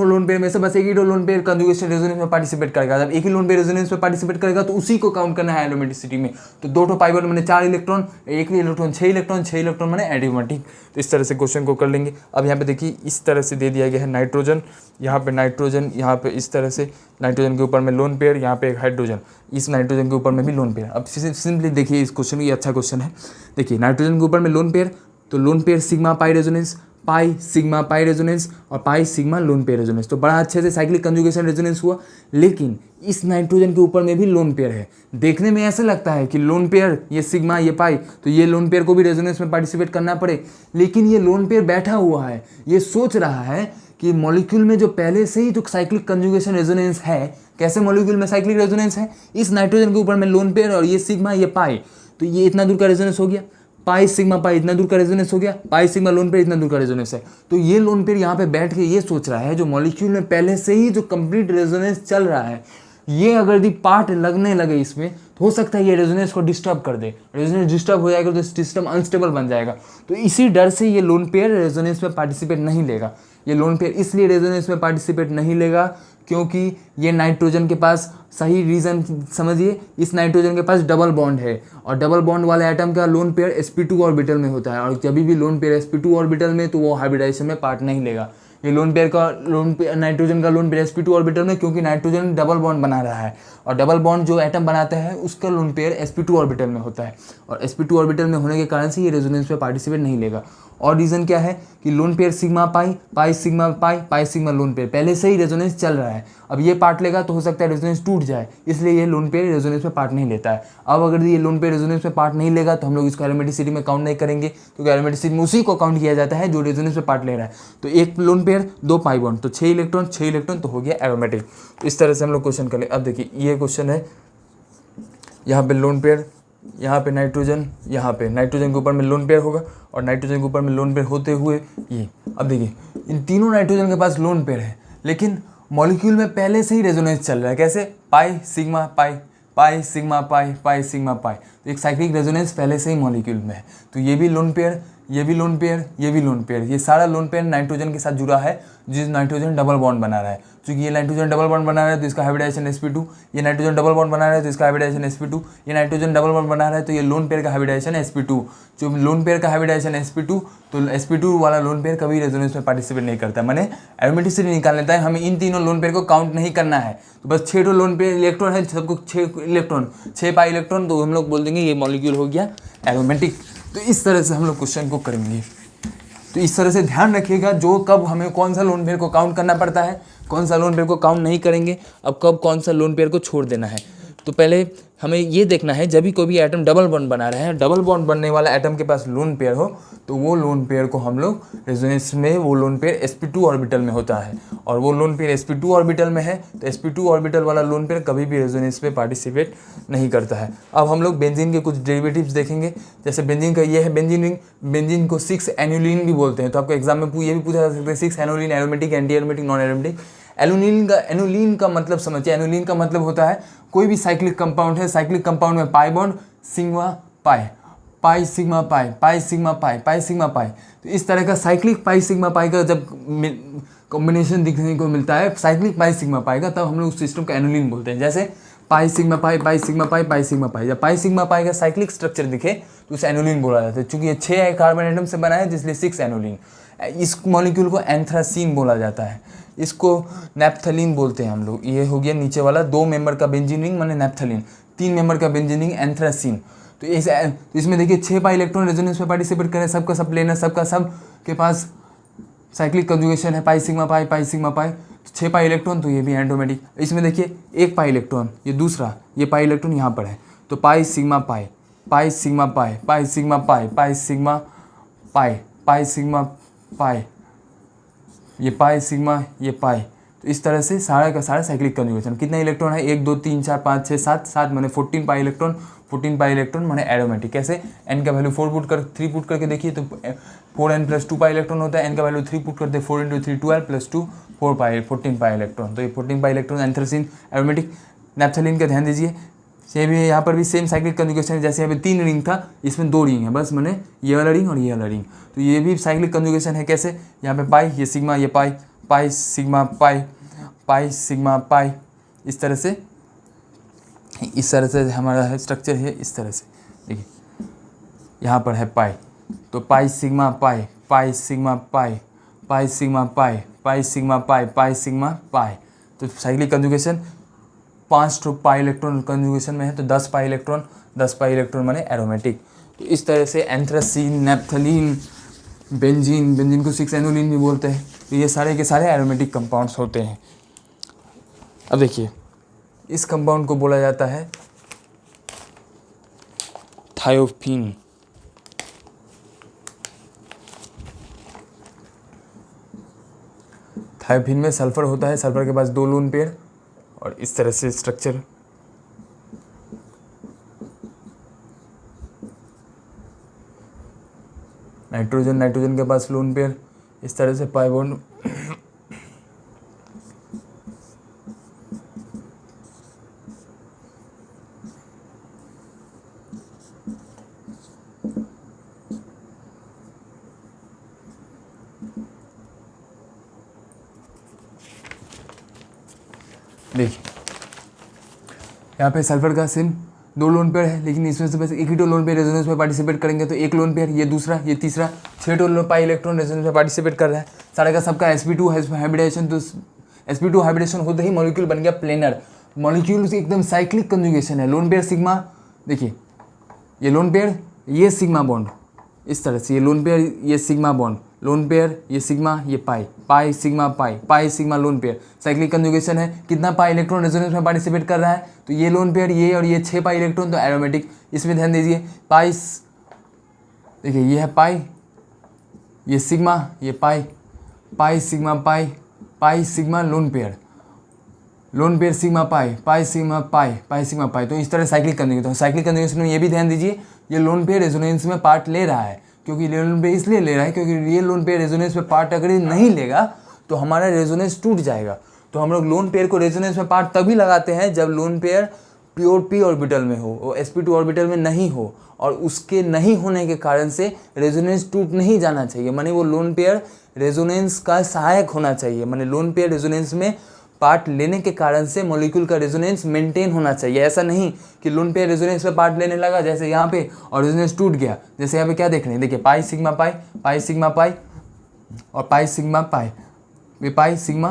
लोन पेयर में से बस एक ही लोन पेयर कंजुगेशन रेजोनेंस में पार्टिसिपेट करेगा। जब एक ही लोन पेयर रेजोनेंस में पार्टिसिपेट करेगा तो उसी को काउंट करना है एरोमेटिसिटी में। तो 2 पाई बॉन्ड माने 4 इलेक्ट्रॉन, एक इलेक्ट्रॉन 6 इलेक्ट्रॉन माने एरोमेटिक। तो इस तरह से क्वेश्चन को कर लेंगे। अब यहाँ पे देखिए इस तरह से दे दिया गया है नाइट्रोजन, यहाँ पे नाइट्रोजन, यहाँ पे इस तरह से नाइट्रोजन के ऊपर में लोन पेयर, यहाँ पे एक हाइड्रोजन, इस नाइट्रोजन के ऊपर में भी लोन पेयर। अब सिंपली देखिए इस क्वेश्चन, ये अच्छा क्वेश्चन है। देखिए नाइट्रोजन के ऊपर में लोन पेयर, तो lone pair sigma pi resonance, pi sigma pi resonance और pi sigma lone pair resonance. तो बड़ा अच्छे से साइक्लिक कंजुगेशन रेजोनेंस हुआ। लेकिन इस नाइट्रोजन के ऊपर में भी लोन पेयर है। देखने में ऐसा लगता है कि लोन पेयर ये सिग्मा ये पाई, तो ये लोन पेयर को भी रेजोनेंस में पार्टिसिपेट करना पड़े, लेकिन ये लोन पेयर बैठा हुआ है, ये सोच रहा है कि मॉलिक्यूल में जो पहले से ही जो साइक्लिक कंजुगेशन रेजोनेंस है, कैसे मॉलिक्यूल में साइक्लिक रेजोनेंस है, इस नाइट्रोजन के ऊपर में लोन पेयर और ये सिग्मा ये पाई, तो ये इतना दूर का रेजोनेंस हो गया, पाई सिग्मा पाई इतना दूर का रेजोनेंस हो गया, पाई सिग्मा लोन पेयर इतना दूर का रेजोनेंस है। तो ये लोन पेयर यहाँ पे बैठ के ये सोच रहा है जो मॉलिक्यूल में पहले से ही जो कंप्लीट रेजोनेंस चल रहा है, ये अगर यदि पार्ट लगने लगे इसमें तो हो सकता है ये रेजोनेंस को डिस्टर्ब कर दे, रेजोनेंस डिस्टर्ब हो जाएगा तो सिस्टम अनस्टेबल बन जाएगा। तो इसी डर से ये लोन पेयर रेजोनेंस में पार्टिसिपेट नहीं लेगा। ये लोन पेयर इसलिए रेजोनेंस में पार्टिसिपेट नहीं लेगा क्योंकि ये नाइट्रोजन के पास, सही रीज़न समझिए, इस नाइट्रोजन के पास डबल बॉन्ड है और डबल बॉन्ड वाले एटम का लोन पेयर sp2 ऑर्बिटल में होता है और जब भी लोन पेयर sp2 ऑर्बिटल में तो वो हाइब्रिडाइजेशन में पार्ट नहीं लेगा। ये लोन पेयर नाइट्रोजन का लोन पेयर sp2 ऑर्बिटल में, क्योंकि नाइट्रोजन डबल बॉन्ड बना रहा है और डबल बॉन्ड जो एटम बनाता है उसका लोन पेयर sp2 ऑर्बिटल में होता है और sp2 ऑर्बिटल में होने के कारण से ये रेजोनेंस में पार्टिसिपेट नहीं लेगा। और रीज़न क्या है कि loan pair sigma pi, pi sigma pi, pi sigma lone pair पहले से ही रेजोनेंस चल रहा है, अब ये पार्ट लेगा तो हो सकता है रेजोनेंस टूट जाए, इसलिए ये लोन पेयर रेजोनेंस में पार्ट नहीं लेता है। अब अगर ये लोन पेयर रेजोनेंस में पार्ट नहीं लेगा तो हम लोग इसको एरोमेटिसिटी में काउंट नहीं करेंगे, क्योंकि एरोमेटिसिटी में उसी को काउंट किया जाता है जो रेजोनेंस में पार्ट ले रहा है। तो एक लोन पेयर 2 पाई बॉन्ड तो 6 इलेक्ट्रॉन तो हो गया एरोमेटिक। तो इस तरह से हम लोग क्वेश्चन कर ले। अब देखिए ये क्वेश्चन है, यहाँ पे लोन पेयर, यहाँ पे नाइट्रोजन, यहाँ पे नाइट्रोजन के ऊपर में लोन पेयर होगा और नाइट्रोजन के ऊपर में लोन पेयर होते हुए ये, अब देखिए इन तीनों नाइट्रोजन के पास लोन पेयर है लेकिन मॉलिक्यूल में पहले से ही रेजोनेंस चल रहा है। कैसे? पाई sigma pi, pi sigma pi, pi sigma pi, तो एक साइक्लिक रेजोनेंस पहले से ही मॉलिक्यूल में है। तो ये भी लोन पेयर, ये भी लोन पेयर, ये भी लोन पेयर, ये सारा लोन पेयर नाइट्रोजन के साथ जुड़ा है जिस नाइट्रोजन डबल बॉन्ड बना रहा है। क्योंकि ये नाइट्रोजन डबल बॉन्ड बना रहा है तो इसका हाइब्रिडाइजेशन sp2, ये नाइट्रोजन डबल बॉन्ड बना रहा है तो इसका हाइब्रिडाइजेशन sp2, ये नाइट्रोजन डबल बॉन्ड बना रहा है तो ये लोन पेयर का हाइब्रिडाइजेशन sp2। जो लोन पेयर का हाइब्रिडाइजेशन sp2, तो sp2 वाला लोन पेयर कभी रेजोनेंस में पार्टिसिपेट नहीं करता, माने एरोमेटिसिटी निकाल लेता है। हमें इन तीनों लोन पेयर को काउंट नहीं करना है, तो बस 6 लोन पेयर इलेक्ट्रॉन है, सबको 6 इलेक्ट्रॉन, 6 पाई इलेक्ट्रॉन, तो हम लोग बोल देंगे ये मॉलिक्यूल हो गया एरोमेटिक। तो इस तरह से हम लोग क्वेश्चन को करेंगे। तो इस तरह से ध्यान रखिएगा जो कब हमें कौन सा लोन पेयर को काउंट करना पड़ता है, कौन सा लोन पेयर को काउंट नहीं करेंगे, अब कब कौन सा लोन पेयर को छोड़ देना है। तो पहले हमें ये देखना है जब भी कोई भी एटम डबल बॉन्ड बना रहे हैं, डबल बॉन्ड बनने वाला एटम के पास लोन पेयर हो तो वो लोन पेयर को हम लोग रेजोनेंस में, वो लोन पेयर sp2 ऑर्बिटल में होता है और वो लोन पेयर sp2 ऑर्बिटल में है तो sp2 ऑर्बिटल वाला लोन पेयर कभी भी रेजोनेंस में पार्टिसिपेट नहीं करता है। अब हम लोग बेंजीन के कुछ डेरिवेटिव्स देखेंगे। जैसे बेंजीन का ये है बेंजीन रिंग, बेंजीन को 6 एनुलिन भी बोलते हैं, तो आपको एग्जाम में ये भी पूछा जा सकता है 6 annulene, aromatic, anti aromatic, non aromatic. Annulene का मतलब समझिए, एनुलिन का मतलब होता है कोई भी साइक्लिक कंपाउंड है, साइक्लिक कंपाउंड में pi bond sigma pi, pi sigma pi, pi sigma pi, pi sigma pi, तो इस तरह का साइक्लिक पाई सिग्मा पाई का जब कॉम्बिनेशन दिखने को मिलता है, साइक्लिक पाई सिग्मा पाई का, तब हम लोग उस सिस्टम का एनुलिन बोलते हैं। जैसे पाई sigma pi, pi sigma pi, pi sigma पाई, जब पाई सिग्मा पाई का साइक्लिक स्ट्रक्चर दिखे तो उसे एनुलिन बोला जाता है। चूंकि ये 6 कार्बन एटम से बना है इसलिए 6 एनुलिन। इस मॉलिक्यूल को एंथ्रासीन बोला जाता है, इसको नैप्थलीन बोलते हैं हम लोग। ये हो गया नीचे वाला 2 मेंबर का बेंजीन रिंग माने नैप्थलीन, 3 मेंबर का बेंजीन रिंग एंथ्रासीन। तो इसमें देखिए 6 पाई इलेक्ट्रॉन रेजोनेंस में पार्टिसिपेट करें, सबका सब प्लेनर, सबका सब के पास साइक्लिक कंजुगेशन है, pi sigma pi, pi sigma पाई, 6 पाई इलेक्ट्रॉन, तो ये भी एंडोमेटिक। इसमें देखिए 1 पाई इलेक्ट्रॉन, ये दूसरा, ये पाई इलेक्ट्रॉन यहाँ पर है, तो pi sigma pi, pi sigma pi, pi sigma pi, pi sigma pi, pi sigma पाई, ये पाई सिग्मा, ये पाई। तो इस तरह से सारा का सारा साइक्लिक कंजुगेशन। कितना इलेक्ट्रॉन है? 1 2 3 4 5 6 7, 7 माने 14 पाई इलेक्ट्रॉन, 14 पाई इलेक्ट्रॉन माने एरोमेटिक। कैसे? n का वैल्यू 3 पुट करके देखिए तो 4n + 2 पाई इलेक्ट्रॉन होता है, n का वैल्यू 3 पुट करते 4 × 3 12 + 2 4 पाई, 14 पाई इलेक्ट्रॉन। तो ये 14 pi electron anthracene aromatic. Naphthalene का ध्यान दीजिए, ये भी यहाँ पर भी सेम साइक्लिक कंजुगेशन है। जैसे यहाँ पे 3 रिंग था, इसमें 2 रिंग है बस, मैंने ये वाला रिंग और ये वाला रिंग, तो ये भी साइक्लिक कंजुगेशन है। कैसे? यहाँ पे पाई, ये सिग्मा, ये pi, pi sigma pi, pi sigma पाई, इस तरह से हमारा स्ट्रक्चर है। इस तरह से देखिए यहाँ पर है पाई, तो pi sigma pi, pi sigma pi, pi sigma pi, pi sigma pi, pi sigma pi. तो cyclic conjugation 5 pi electron conjugation में है, तो 10 पाई इलेक्ट्रॉन, 10 पाई इलेक्ट्रॉन माने एरोमेटिक। तो इस तरह से एंथ्रासीन, नैप्थलीन, बेंजीन, बेंजीन को 6 एनुलिन भी बोलते हैं, तो ये सारे के सारे एरोमेटिक कंपाउंड्स होते हैं। अब देखिए इस कंपाउंड को बोला जाता है थायोफीन। थायोफिन में सल्फर होता है, सल्फर के पास 2 लोन पेयर और इस तरह से स्ट्रक्चर। नाइट्रोजन के पास लोन पेयर, इस तरह से पाई बॉन्ड। देखिए यहाँ पे सल्फर का सेम 2 लोन पेयर है, लेकिन इसमें से बस एक ही तो लोन पेयर रेजोनेंस में पार्टिसिपेट करेंगे, तो 1 लोन पेयर, ये दूसरा, ये तीसरा, 6 तो पाई इलेक्ट्रॉन रेजोनेंस में पार्टिसिपेट कर रहा है। सारा का सबका sp2 हाइब्रिडेशन, तो sp2 हाइब्रिडेशन होते ही मॉलिक्यूल बन गया प्लेनर। मॉलिक्यूल एकदम साइक्लिक कंजुगेशन है। लोन पेयर सिग्मा, देखिए ये लोन पेयर, ये सिग्मा बॉन्ड, इस तरह से ये लोन पेयर, ये सिग्मा बॉन्ड, लोन पेयर, ये सिग्मा, ये pi, pi sigma pi, pi sigma lone pair, cyclic conjugation है। कितना पाई इलेक्ट्रॉन रेजोनेंस में पार्टिसिपेट कर रहा है, तो ये लोन पेयर, ये और ये 6 पाई इलेक्ट्रॉन, तो एरोमेटिक। इसमें ध्यान दीजिए, पाई, देखिए ये है पाई, ये सिग्मा, ये pi, pi sigma pi, pi sigma lone pair, lone pair sigma pi, pi sigma pi, pi sigma pi, तो इस तरह साइक्लिक कंजुगेशन। साइक्लिक कंजुगेशन में ये भी ध्यान दीजिए, ये लोन पेयर रेजोनेंस में पार्ट ले रहा है, क्योंकि लोन पेयर इसलिए ले रहा है क्योंकि ये लोन पेयर रेजोनेंस में पार्ट अगर नहीं लेगा तो हमारा रेजोनेंस टूट जाएगा। तो हम लोग लोन पेयर को रेजोनेंस में पार्ट तभी लगाते हैं जब lone pair pure p orbital में हो, वो sp2 ऑर्बिटल में नहीं हो, और उसके नहीं होने के कारण से रेजोनेंस टूट नहीं जाना चाहिए, माने वो लोन पेयर रेजोनेंस का सहायक होना चाहिए, माने लोन पेयर रेजोनेंस में पार्ट लेने के कारण से मॉलिक्यूल का रेजोनेंस मेंटेन होना चाहिए। ऐसा नहीं कि लोन पेयर रेजोनेंस में पार्ट लेने लगा जैसे यहाँ पे और रेजोनेंस टूट गया। जैसे यहाँ पे क्या देख रहे हैं, देखिए पाई सिग्मा पाई, पाई सिग्मा पाई और पाई सिग्मा पाई, ये पाई sigma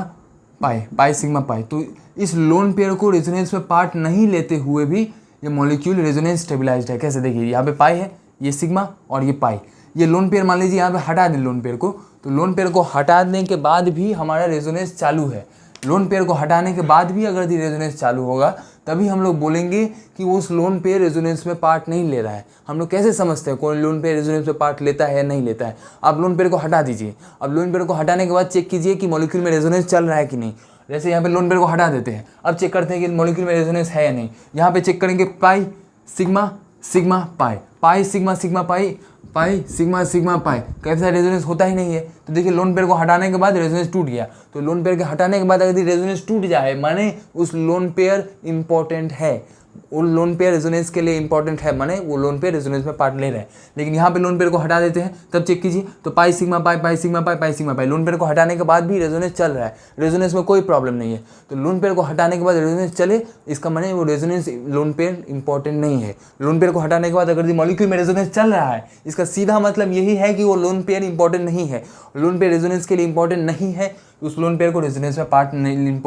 pi, pi sigma pi. तो इस लोन पेयर को रेजोनेंस में पार्ट नहीं लेते हुए भी ये मॉलिक्यूल रेजोनेंस स्टेबलाइज्ड है। कैसे, देखिए यहाँ पे पाई है, ये सिग्मा और ये पाई, ये लोन पेयर मान लीजिए यहाँ पे हटा दें लोन पेयर को, तो लोन पेयर को हटाने के बाद भी हमारा रेजोनेंस चालू है। लोन पेयर को हटाने के बाद भी अगर रेजोनेंस चालू होगा तभी हम लोग बोलेंगे कि वो उस लोन पेयर रेजोनेंस में पार्ट नहीं ले रहा है। हम लोग कैसे समझते हैं कौन लोन पेयर रेजोनेंस में पार्ट लेता है या नहीं लेता है। आप लोन पेयर को हटा दीजिए, अब लोन पेयर को हटाने के बाद चेक कीजिए कि मॉलिक्यूल में रेजोनेंस चल रहा है कि नहीं। जैसे यहाँ पे लोन पेयर को हटा देते हैं, अब चेक करते हैं कि मॉलिक्यूल में रेजोनेंस है या नहीं। यहाँ पे चेक करेंगे pi sigma sigma pi, pi sigma sigma pi, pi sigma sigma pi, कैसा रेजोनेंस होता ही नहीं है। तो देखिए लोन पेयर को हटाने के बाद रेजोनेंस टूट गया, तो लोन पेयर के हटाने के बाद अगर रेजोनेंस टूट जाए माने उस लोन पेयर इंपॉर्टेंट है, वो लोन पेयर रेजोनेंस के लिए इंपॉर्टेंट है, माने वो लोन पेयर रेजोनेंस में पार्ट ले रहे हैं। लेकिन यहाँ पे लोन पेयर को हटा देते हैं, तब चेक कीजिए तो pi sigma pi, pi sigma pi, pi sigma पाई, लोन पेयर को हटाने के बाद भी रेजोनेंस चल रहा है, रेजोनेंस में कोई प्रॉब्लम नहीं है। तो लोन पेयर को हटाने के बाद रेजोनेंस चले, इसका माने वो रेजोनेंस लोन पेयर इंपॉर्टेंट नहीं है। लोन पेयर को हटाने के बाद अगर मॉलिक्यूल में रेजोनेंस चल रहा है, इसका सीधा मतलब यही है कि वो लोन पेयर इंपॉर्टेंट नहीं है। लोन पेयर रेजोनेंस के लिए इंपॉर्टेंट नहीं है, उस लोन पेयर को रेजोनेंस में पार्ट नहीं,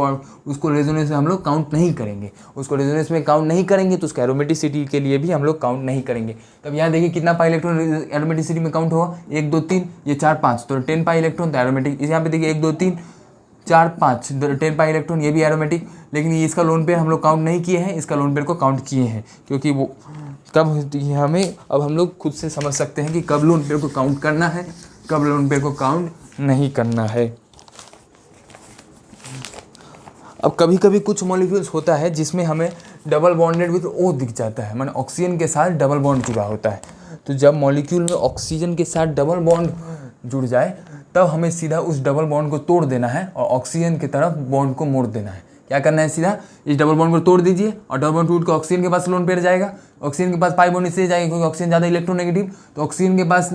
उसको रेजोनेंस में हम लोग काउंट नहीं करेंगे। उसको रेजोनेंस में काउंट नहीं करेंगे तो उसका एरोमेटिसिटी के लिए भी हम लोग काउंट नहीं करेंगे। तब यहाँ देखिए कितना पाई इलेक्ट्रॉन एरोमेटिसिटी में काउंट होगा, 1 2 3, ये 4 5, तो 10 पाई इलेक्ट्रॉन तो एरोमेटिक। यहाँ पे देखिए 1 2 3 4 5, 10 पाई इलेक्ट्रॉन, ये भी एरोमेटिक। लेकिन ये इसका लोन पेयर हम लोग काउंट नहीं किए हैं, इसका लोन पेयर को काउंट किए हैं, क्योंकि वो कब हमें अब हम लोग खुद से समझ सकते हैं कि कब लोन पेयर को काउंट करना है, कब लोन पेयर को काउंट नहीं करना है। अब कभी कभी कुछ मॉलिक्यूल्स होता है जिसमें हमें डबल बॉन्डेड विद O दिख जाता है, माने ऑक्सीजन के साथ डबल बॉन्ड जुड़ा होता है। तो जब मॉलिक्यूल में ऑक्सीजन के साथ डबल बॉन्ड जुड़ जाए तब हमें सीधा उस डबल बॉन्ड को तोड़ देना है और ऑक्सीजन की तरफ बॉन्ड को मोड़ देना है। क्या करना है, सीधा इस डबल बॉन्ड को तोड़ दीजिए और डबल बॉन्ड टूट के ऑक्सीजन के पास लोन पेयर जाएगा। ऑक्सीजन के पास पाई बॉन्ड इसलिए जाएगा क्योंकि ऑक्सीजन ज़्यादा इलेक्ट्रोनेगेटिव, तो ऑक्सीजन के पास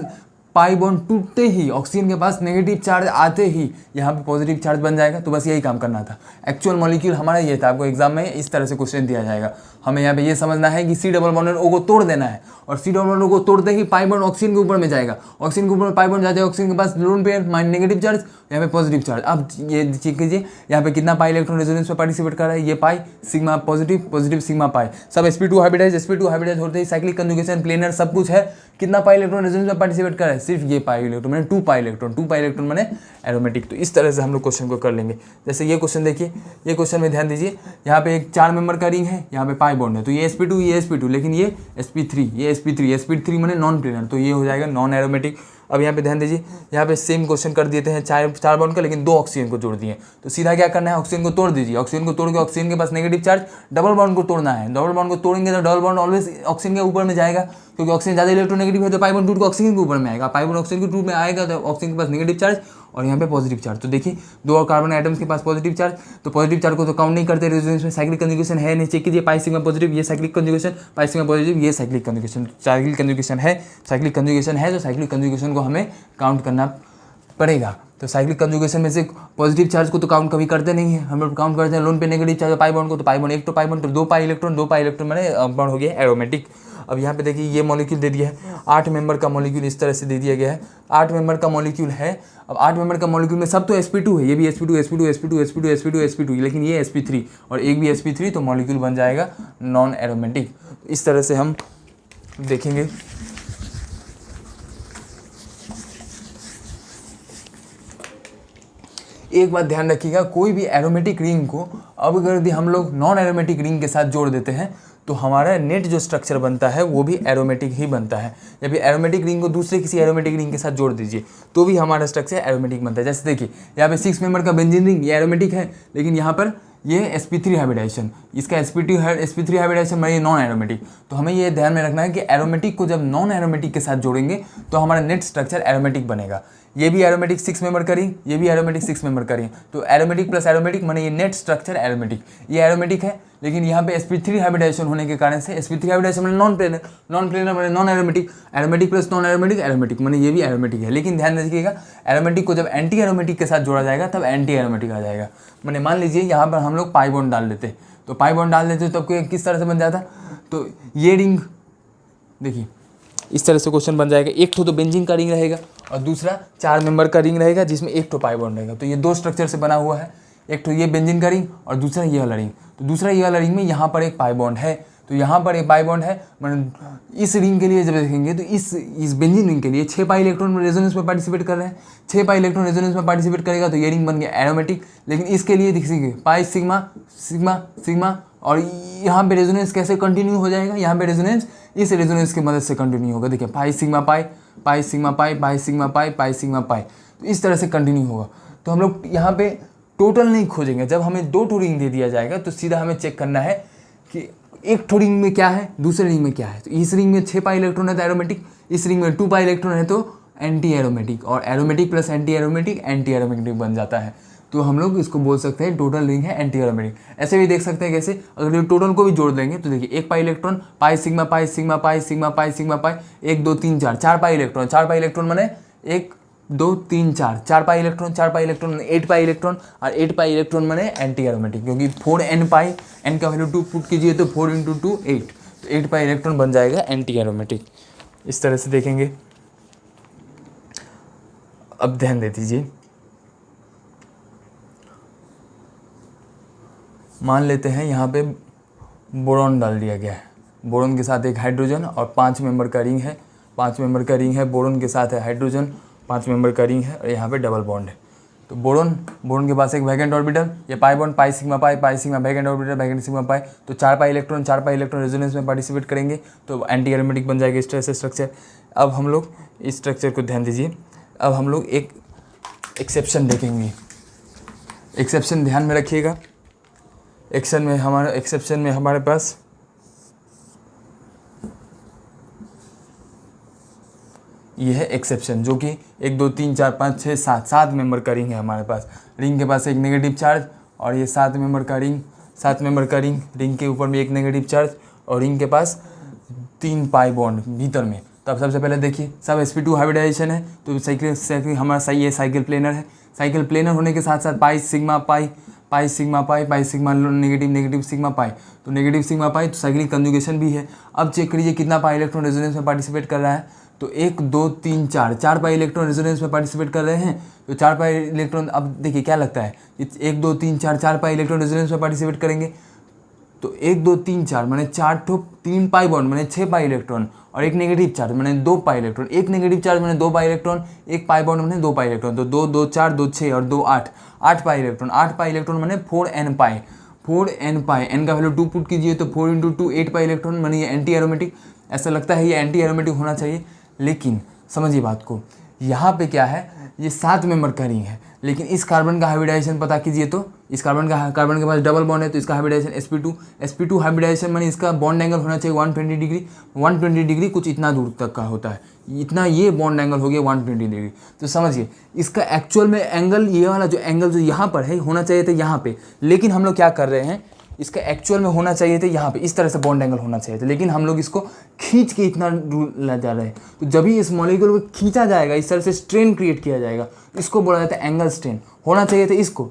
पाई बॉन्ड टूटते ही ऑक्सीजन के पास नेगेटिव चार्ज आते ही यहाँ पे पॉजिटिव चार्ज बन जाएगा। तो बस यही काम करना था। एक्चुअल मॉलिक्यूल हमारा ये था, आपको एग्जाम में इस तरह से क्वेश्चन दिया जाएगा। हमें यहाँ पे ये समझना है कि सी डबल बॉन्ड O को तोड़ देना है और सी डबल बॉन्ड O को तोड़ते ही पाई बॉन्ड ऑक्सीजन के ऊपर में जाएगा। ऑक्सीजन के ऊपर पाई बॉन्ड जाते हैं, ऑक्सीजन के पास lone pair minus negative charge, यहाँ पे पॉजिटिव चार्ज। अब ये चेक कीजिए यहाँ पे कितना पाई इलेक्ट्रॉन रेजोनेंस में पार्टिसिपेट कर रहा है, ये पाई sigma positive, positive sigma pi, सब sp2 हाइब्रिडाइज होते ही साइक्लिक कंजुगेशन प्लेनर सब कुछ है। कितना पाई इलेक्ट्रॉन रेजोनेंस में पार्टिसिपेट कर रहा है, सिर्फ ये पाई इलेक्ट्रॉन, मैंने 2 पाई इलेक्ट्रॉन, 2 पाई इलेक्ट्रॉन मैंने एरोमेटिक। तो इस तरह से हम लोग क्वेश्चन को कर लेंगे। जैसे ये क्वेश्चन देखिए, ये क्वेश्चन में ध्यान दीजिए, यहाँ पे एक 4 मेंबर का रिंग है, यहाँ पे पाई बॉन्ड है, तो ये sp2 ये sp2, लेकिन ये sp3 ये sp3 मैंने नॉन प्लेनर, तो ये हो जाएगा नॉन एरोमेटिक। अब यहाँ पे ध्यान दीजिए, यहाँ पे सेम क्वेश्चन कर देते हैं चार बॉन्ड का, लेकिन 2 ऑक्सीजन को जोड़ दिए। तो सीधा क्या करना है, ऑक्सीजन को तोड़ दीजिए। ऑक्सीजन को तोड़ के ऑक्सीजन के पास नेगेटिव चार्ज, डबल बॉन्ड को तोड़ना है। डबल बॉन्ड को तोड़ेंगे तो डबल बॉन्ड ऑलवेज ऑक्सीजन के ऊपर में जाएगा, क्योंकि ऑक्सीजन ज़्यादा इलेक्ट्रोनेगेटिव है तो पाई बॉन्ड टूट के ऑक्सीजन के ऊपर में आएगा। पाई बॉन्ड ऑक्सीजन के टूट में आएगा तो ऑक्सीजन के पास नेगेटिव चार्ज और यहाँ पे पॉजिटिव चार्ज। तो देखिए 2 और कार्बन आइटम्स के पास पॉजिटिव चार्ज, तो पॉजिटिव चार्ज को तो काउंट नहीं करते रेजोनेंस में। साइक्लिक कंजुगेशन है नहीं, चेक कीजिए, पाई सिग्मा पॉजिटिव ये साइक्लिक कंजुगेशन, पाई सिग्मा पॉजिटिव ये साइक्लिक कंजुगेशन। साइक्लिक कंजुगेशन है, साइक्लिक कंजुगेशन है, तो साइक्लिक कंजुगेशन को हमें काउंट करना पड़ेगा। तो साइक्लिक कंजुगेशन में से पॉजिटिव चार्ज को तो काउंट कभी करते नहीं है, हम लोग काउंट करते हैं लोन पे नेगेटिव चार्ज पाई बॉन्ड को। तो पाई बॉन्ड एक तो पाई बॉन्ड तो 2 पाई इलेक्ट्रॉन, 2 पाई इलेक्ट्रॉन मैंने बॉन्ड हो गया एरोमेटिक। अब यहाँ पे देखिए ये मॉलिक्यूल दे दिया है, 8 मेंबर का मॉलिक्यूल इस तरह से दे दिया गया है। 8 मेंबर का मॉलिक्यूल है। अब 8 मेंबर का मॉलिक्यूल में सब तो sp2 है, ये भी sp2 sp2 sp2 sp2 sp2 sp2, लेकिन ये sp3 और एक भी sp3, तो मॉलिक्यूल बन जाएगा नॉन एरोमेटिक। इस तरह से हम देखेंगे। एक बात ध्यान रखिएगा, कोई भी एरोमेटिक रिंग को अब अगर यदि हम लोग नॉन एरोमेटिक रिंग के साथ जोड़ देते हैं तो हमारा नेट जो स्ट्रक्चर बनता है वो भी एरोमेटिक ही बनता है। जब भी एरोमेटिक रिंग को दूसरे किसी एरोमेटिक रिंग के साथ जोड़ दीजिए तो भी हमारा स्ट्रक्चर एरोमेटिक बनता है। जैसे देखिए यहाँ पे 6 मेंबर का बेंजीन रिंग, ये एरोमेटिक है, लेकिन यहाँ पर ये sp3 हाइब्रिडाइजेशन, इसका sp3 हाइब्रिडाइजेशन में ये नॉन एरोमेटिक। तो हमें ये ध्यान में रखना है कि एरोमेटिक को जब नॉन एरोमेटिक के साथ जोड़ेंगे तो हमारा नेट स्ट्रक्चर एरोमेटिक बनेगा। ये भी एरोमेटिक 6 मेंबर का रिंग, ये भी एरोमेटिक 6 मेंबर का रिंग, तो एरोमेटिक प्लस एरोमेटिक माने ये नेट स्ट्रक्चर एरोमेटिक। ये एरोमेटिक है, लेकिन यहाँ पे sp3 हाइब्रिडाइजेशन होने के कारण से sp3 हाइब्रिडाइजेशन माने नॉन प्लेनर, नॉन प्लेनर माने non aromatic, aromatic plus non aromatic aromatic माने ये भी एरोमेटिक है। लेकिन ध्यान रखिएगा, एरोमेटिक को जब एंटी एरोमेटिक के साथ जोड़ा जाएगा तब एंटी एरोमेटिक आ जाएगा। माने मान लीजिए यहाँ पर हम लोग पाई बॉन्ड डाल देते, तो पाई बॉन्ड डाल देते तो किस तरह से बन जाता, तो ये रिंग देखिए इस तरह से क्वेश्चन बन जाएगा। एक तो बेंजीन का रिंग रहेगा और दूसरा 4 मेंबर का रिंग रहेगा जिसमें एक तो पाई बॉन्ड रहेगा। तो ये 2 स्ट्रक्चर से बना हुआ है, एक तो ये बेंजीन का रिंग और दूसरा ये वाला रिंग। तो दूसरा ये वाला रिंग में यहाँ पर एक पाई बॉन्ड है, तो यहाँ पर एक पाई बॉन्ड है। मतलब इस रिंग के लिए जब देखेंगे तो इस बेंजीन रिंग के लिए 6 पाई इलेक्ट्रॉन रेजोनेंस में पार्टिसिपेट कर रहे हैं, 6 पाई इलेक्ट्रॉन रेजोनेंस में पार्टिसिपेट करेगा तो ये रिंग बन गया एरोमेटिक। लेकिन इसके लिए देखिए पाई सिग्मा सिग्मा सिग्मा, और यहाँ पे रेजोनेंस कैसे कंटिन्यू हो जाएगा, यहाँ पे रेजोनेंस इस रेजोनेंस की मदद से कंटिन्यू होगा। देखिए पाई sigma pi, pi sigma pi, pi sigma pi, pi sigma pi, तो इस तरह से कंटिन्यू होगा। तो हम लोग यहाँ पे टोटल नहीं खोजेंगे, जब हमें 2 रिंग दे दिया जाएगा तो सीधा हमें चेक करना है कि एक रिंग में क्या है, दूसरे रिंग में क्या है। तो इस रिंग में 6 पाई इलेक्ट्रॉन है तो एरोमेटिक, इस रिंग में 2 पाई इलेक्ट्रॉन है तो एंटी एरोमेटिक, और एरोमेटिक प्लस एंटी एरोमेटिक बन जाता है। तो हम लोग इसको बोल सकते हैं टोटल रिंग है एंटी एरोमेटिक। ऐसे भी देख सकते हैं कैसे, अगर टोटल को भी जोड़ देंगे तो देखिए 1 पाई इलेक्ट्रॉन, पाई सिग्मा पाई सिग्मा पाई सिग्मा पाई सिग्मा पाई, 1 2 3 4, 4 पाई इलेक्ट्रॉन, 4 पाई इलेक्ट्रॉन माने 1 2 3 4, 4 pi electron, 4 pi electron 8 pi electron, और 8 पाई इलेक्ट्रॉन माने एंटी एरोमेटिक, क्योंकि 4n पाई, n का वैल्यू 2 पुट कीजिए तो 4 × 2 8, तो 8 पाई इलेक्ट्रॉन बन जाएगा एंटी एरोमेटिक। इस तरह से देखेंगे। अब ध्यान दे दीजिए, मान लेते हैं यहाँ पे बोरॉन डाल दिया गया है, बोरॉन के साथ एक हाइड्रोजन और 5 मेंबर का रिंग है, 5 मेंबर का रिंग है, बोरॉन के साथ है हाइड्रोजन, 5 मेंबर का रिंग है और यहाँ पे डबल बॉन्ड है। तो बोरॉन के पास एक वैकेंट ऑर्बिटल, ये pi bond pi sigma vacant orbital vacant sigma pi, तो 4 पाई इलेक्ट्रॉन रेजोनेंस में पार्टिसिपेट करेंगे तो एंटी एरोमेटिक बन जाएगा इस तरह से स्ट्रक्चर। अब हम लोग इस स्ट्रक्चर को ध्यान दीजिए, अब हम लोग एक एक्सेप्शन देखेंगे। एक्सेप्शन ध्यान में रखिएगा, एक्सेप्शन में हमारे पास ये है एक्सेप्शन, जो कि 1 2 3 4 5 6 7 मेंबर का रिंग है हमारे पास। रिंग के पास एक नेगेटिव चार्ज और ये 7 मेंबर का रिंग, रिंग के ऊपर भी एक नेगेटिव चार्ज और रिंग के पास 3 पाई बॉन्ड भीतर में। तो अब सबसे पहले देखिए सब sp2 हाइब्रिडाइजेशन है, तो साइकिल हमारा सही है, साइकिल प्लेनर है। साइकिल प्लेनर होने के साथ साथ pi sigma negative sigma pi, तो नेगेटिव सिग्मा पाई, तो साइक्लिक कंजुगेशन भी है। अब चेक करिए कितना पाई इलेक्ट्रॉन रेजोनेंस में पार्टिसिपेट कर रहा है, तो 1 2 3 4 पाई इलेक्ट्रॉन रेजोनेंस में पार्टिसिपेट कर रहे हैं। तो 4 पाई इलेक्ट्रॉन, अब देखिए क्या लगता है, 1 2 3 4 पाई इलेक्ट्रॉन रेजोनेंस में पार्टिसिपेट करेंगे, तो 1 2 3 4 माने 4 ठो 3 पाई बॉन्ड माने 6 पाई इलेक्ट्रॉन और एक नेगेटिव चार्ज माने 2 पाई इलेक्ट्रॉन, एक नेगेटिव चार्ज माने 2 पाई इलेक्ट्रॉन, एक पाई बॉन्ड माने 2 पाई इलेक्ट्रॉन, तो 2 2 4 2 6 और 2 8, 8 पाई इलेक्ट्रॉन। 8 पाई इलेक्ट्रॉन माने 4n पाई, n का वैल्यू 2 पुट कीजिए तो 4 × 2 8 पाई इलेक्ट्रॉन माने ये एंटी एरोमेटिक। ऐसा लगता है ये एंटी एरोमेटिक होना चाहिए, लेकिन समझिए बात को, यहाँ पे क्या है, ये 7 मेंबर का रिंग है, लेकिन इस कार्बन का हाइब्रिडाइजेशन पता कीजिए तो इस कार्बन के पास डबल बॉन्ड है तो इसका हाइब्रिडाइजेशन sp2 हाइब्रिडाइजेशन माने इसका बॉन्ड एंगल होना चाहिए 120 डिग्री कुछ इतना दूर तक का होता है, इतना ये बॉन्ड एंगल हो गया 120 डिग्री। तो समझिए इसका एक्चुअल में एंगल, ये वाला जो एंगल जो यहाँ पर है होना चाहिए था यहाँ पे, लेकिन हम लोग क्या कर रहे हैं, इसका एक्चुअल में होना चाहिए था यहाँ पे, इस तरह से बॉन्ड एंगल होना चाहिए था, लेकिन हम लोग इसको खींच के इतना दूर ला जा रहे हैं। तो जब भी इस मॉलिक्यूल को खींचा जाएगा, इस तरह से स्ट्रेन क्रिएट किया जाएगा, इसको बोला जाता है एंगल स्ट्रेन। होना चाहिए था इसको,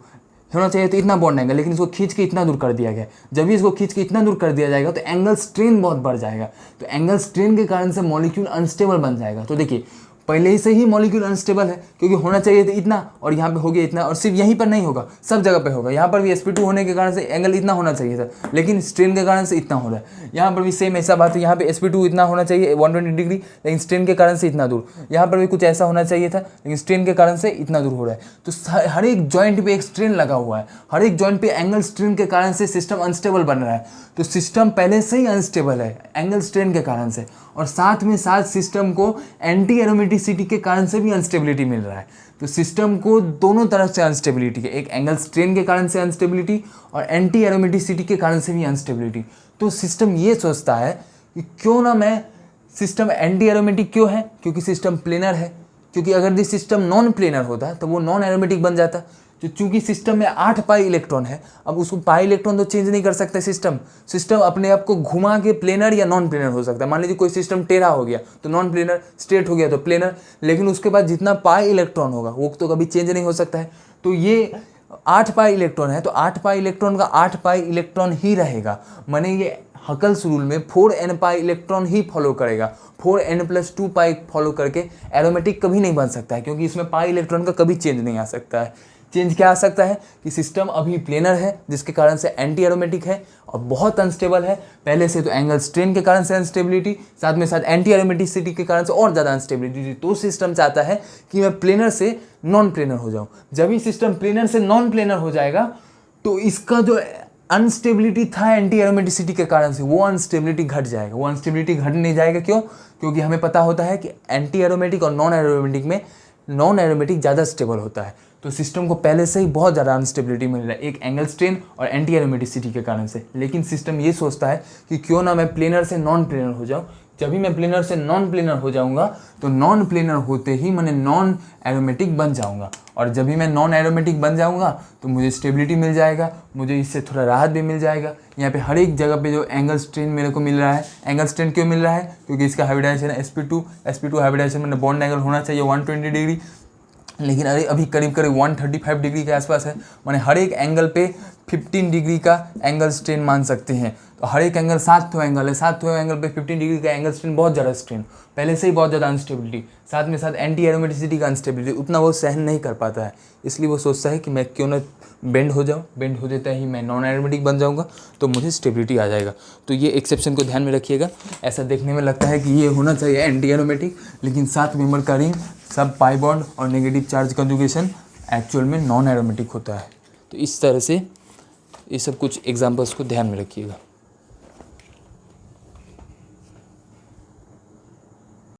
होना चाहिए तो इतना बॉन्ड एंगल, लेकिन इसको खींच के इतना दूर कर दिया गया। जब भी इसको खींच के इतना दूर कर दिया जाएगा तो एंगल स्ट्रेन बहुत बढ़ जाएगा। तो एंगल स्ट्रेन के कारण से मॉलिक्यूल अनस्टेबल बन जाएगा। तो देखिए पहले ही से ही मॉलिक्यूल अनस्टेबल है, क्योंकि होना चाहिए था इतना और यहाँ पे हो गया इतना, और सिर्फ यहीं पर नहीं होगा, सब जगह पे होगा। यहाँ पर भी sp2 होने के कारण से एंगल इतना होना चाहिए था, लेकिन स्ट्रेन के कारण से इतना हो रहा है। यहाँ पर भी सेम ऐसा बात है, यहाँ पे sp2 इतना होना चाहिए 120 डिग्री, लेकिन स्ट्रेन के कारण से इतना दूर। यहाँ पर भी कुछ ऐसा होना चाहिए था, लेकिन स्ट्रेन के कारण से इतना दूर हो रहा है। तो हर एक जॉइंट पे एक स्ट्रेन लगा हुआ है, हर एक जॉइंट पे एंगल स्ट्रेन के कारण से सिस्टम अनस्टेबल बन रहा है। तो सिस्टम पहले से ही अनस्टेबल है एंगल स्ट्रेन के कारण से, और साथ में साथ सिस्टम को एंटी एरोमेटिसिटी के कारण से भी अनस्टेबिलिटी मिल रहा है। तो सिस्टम को दोनों तरफ से अनस्टेबिलिटी है, एक एंगल स्ट्रेन के कारण से अनस्टेबिलिटी और एंटी एरोमेटिसिटी के कारण से भी अनस्टेबिलिटी। तो सिस्टम ये सोचता है कि क्यों ना मैं, सिस्टम एंटी एरोमेटिक क्यों है, क्योंकि सिस्टम प्लेनर है, क्योंकि अगर ये सिस्टम नॉन प्लेनर होता तो वो नॉन एरोमेटिक बन जाता। तो चूंकि सिस्टम में 8 पाई इलेक्ट्रॉन है, अब उसको पाई इलेक्ट्रॉन तो चेंज नहीं कर सकता सिस्टम अपने आप को घुमा के प्लेनर या नॉन प्लेनर हो सकता है। मान लीजिए कोई सिस्टम टेढ़ा हो गया तो नॉन प्लेनर, स्ट्रेट हो गया तो प्लेनर, लेकिन उसके बाद जितना पाई इलेक्ट्रॉन होगा वो तो कभी चेंज नहीं हो सकता है। तो ये 8 पाई इलेक्ट्रॉन है, तो 8 पाई इलेक्ट्रॉन का 8 पाई इलेक्ट्रॉन ही रहेगा, माने ये हकल्स रूल में 4n पाई इलेक्ट्रॉन ही फॉलो करेगा। 4n+2 पाई फॉलो करके एरोमेटिक कभी नहीं बन सकता है, क्योंकि इसमें पाई इलेक्ट्रॉन का कभी चेंज नहीं आ सकता है। चेंज क्या आ सकता है कि सिस्टम अभी प्लेनर है, जिसके कारण से एंटी एरोमेटिक है और बहुत अनस्टेबल है पहले से। तो एंगल स्ट्रेन के कारण से अनस्टेबिलिटी, साथ में साथ एंटी एरोमेटिसिटी के कारण से और ज़्यादा अनस्टेबिलिटी। तो सिस्टम चाहता है कि मैं प्लेनर से नॉन प्लेनर हो जाऊँ। जब ही सिस्टम प्लेनर से नॉन प्लेनर हो जाएगा तो इसका जो अनस्टेबिलिटी था एंटी एरोमेटिसिटी के कारण से, वो अनस्टेबिलिटी घट जाएगा। वो अनस्टेबिलिटी घट नहीं जाएगा, क्यों? क्योंकि हमें पता होता है कि एंटी एरोमेटिक और नॉन एरोमेटिक में नॉन एरोमेटिक ज़्यादा स्टेबल होता है। तो सिस्टम को पहले से ही बहुत ज़्यादा अनस्टेबिलिटी मिल रहा है, एक एंगल स्ट्रेन और एंटी एरोमेटिसिटी के कारण से। लेकिन सिस्टम ये सोचता है कि क्यों ना मैं प्लेनर से नॉन प्लेनर हो जाऊँ। जब भी मैं प्लेनर से नॉन प्लेनर हो जाऊंगा तो नॉन प्लेनर होते ही मैंने नॉन एरोमेटिक बन जाऊंगा, और जब भी मैं नॉन एरोमेटिक बन जाऊंगा तो मुझे स्टेबिलिटी मिल जाएगा, मुझे इससे थोड़ा राहत भी मिल जाएगा। यहाँ पे हर एक जगह पे जो एंगल स्ट्रेन मेरे को मिल रहा है, एंगल स्ट्रेन क्यों मिल रहा है? क्योंकि इसका हाइब्रिडाइजेशन sp2 हाइब्रिडाइजेशन में बॉन्ड एंगल होना चाहिए 120 डिग्री, लेकिन अभी करीब 135 डिग्री के आसपास है। माने हर एक एंगल पे 15 डिग्री का एंगल स्ट्रेन मान सकते हैं। तो हर एक एंगल 7 एंगल है, 7 एंगल पे 15 डिग्री का एंगल स्ट्रेन, बहुत ज़्यादा स्ट्रेन, पहले से ही बहुत ज़्यादा अनस्टेबिलिटी, साथ में साथ एंटी एरोमेटिसिटी का अनस्टेबिलिटी, उतना वो सहन नहीं कर पाता है। इसलिए वो सोचता है कि मैं क्यों ना बेंड हो जाऊँ, बेंड हो देता ही मैं नॉन एरोमेटिक बन जाऊँगा तो मुझे स्टेबिलिटी आ जाएगा। तो ये एक्सेप्शन को ध्यान में रखिएगा। ऐसा देखने में लगता है कि ये होना चाहिए एंटी एरोमेटिक, लेकिन 7 मेंबर का रिंग, सब पाई बॉन्ड और नेगेटिव चार्ज कंजुगेशन एक्चुअल में नॉन एरोमेटिक होता है। तो इस तरह से ये सब कुछ एग्जांपल्स को ध्यान में रखिएगा।